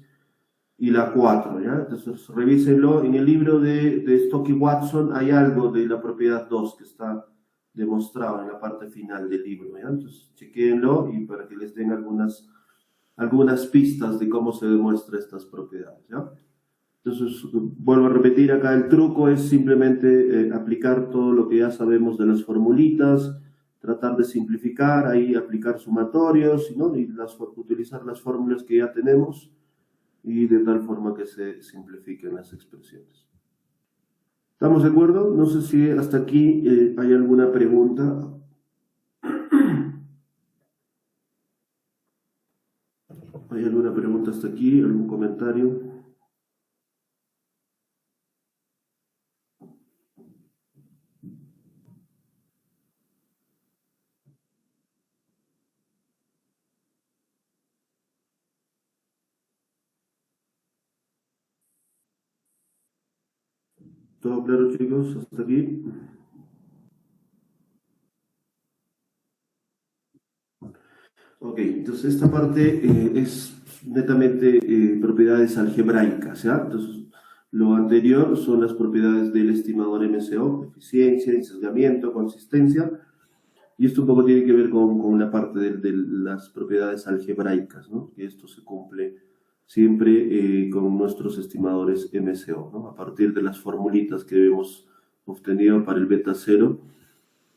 A: y la 4, ¿ya? Entonces, revísenlo. En el libro de Stocky Watson hay algo de la propiedad 2 que está demostrado en la parte final del libro, ¿ya? Entonces, chequéenlo y para que les den algunas pistas de cómo se demuestra estas propiedades, ¿ya? Entonces, vuelvo a repetir, acá el truco es simplemente aplicar todo lo que ya sabemos de las formulitas, tratar de simplificar, ahí aplicar sumatorios, ¿no? Y utilizar las fórmulas que ya tenemos y de tal forma que se simplifiquen las expresiones. ¿Estamos de acuerdo? No sé si hasta aquí hay alguna pregunta. ¿Hay alguna pregunta hasta aquí? ¿Algún comentario? ¿Todo claro, chicos? ¿Hasta aquí? Ok, entonces esta parte es netamente propiedades algebraicas, ¿ya? Entonces, lo anterior son las propiedades del estimador MCO, eficiencia, ensesgamiento, consistencia, y esto un poco tiene que ver con la parte de las propiedades algebraicas, ¿no? Que esto se cumple siempre con nuestros estimadores MCO, ¿no? A partir de las formulitas que hemos obtenido para el beta 0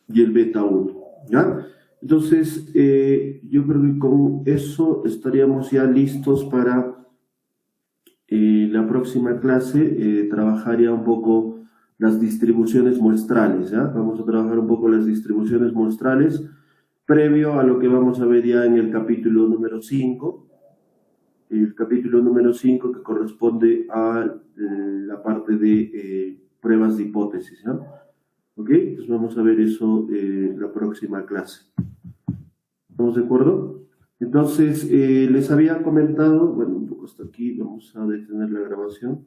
A: y el beta 1, ¿ya? Entonces, yo creo que con eso estaríamos ya listos para la próxima clase, trabajar ya un poco las distribuciones muestrales, ¿ya? Vamos a trabajar un poco las distribuciones muestrales previo a lo que vamos a ver ya en el capítulo número 5. El capítulo número 5 que corresponde a la parte de pruebas de hipótesis, ¿no? ¿Ok? Entonces vamos a ver eso la próxima clase. ¿Estamos de acuerdo? Entonces, les había comentado, bueno, un poco hasta aquí, vamos a detener la grabación.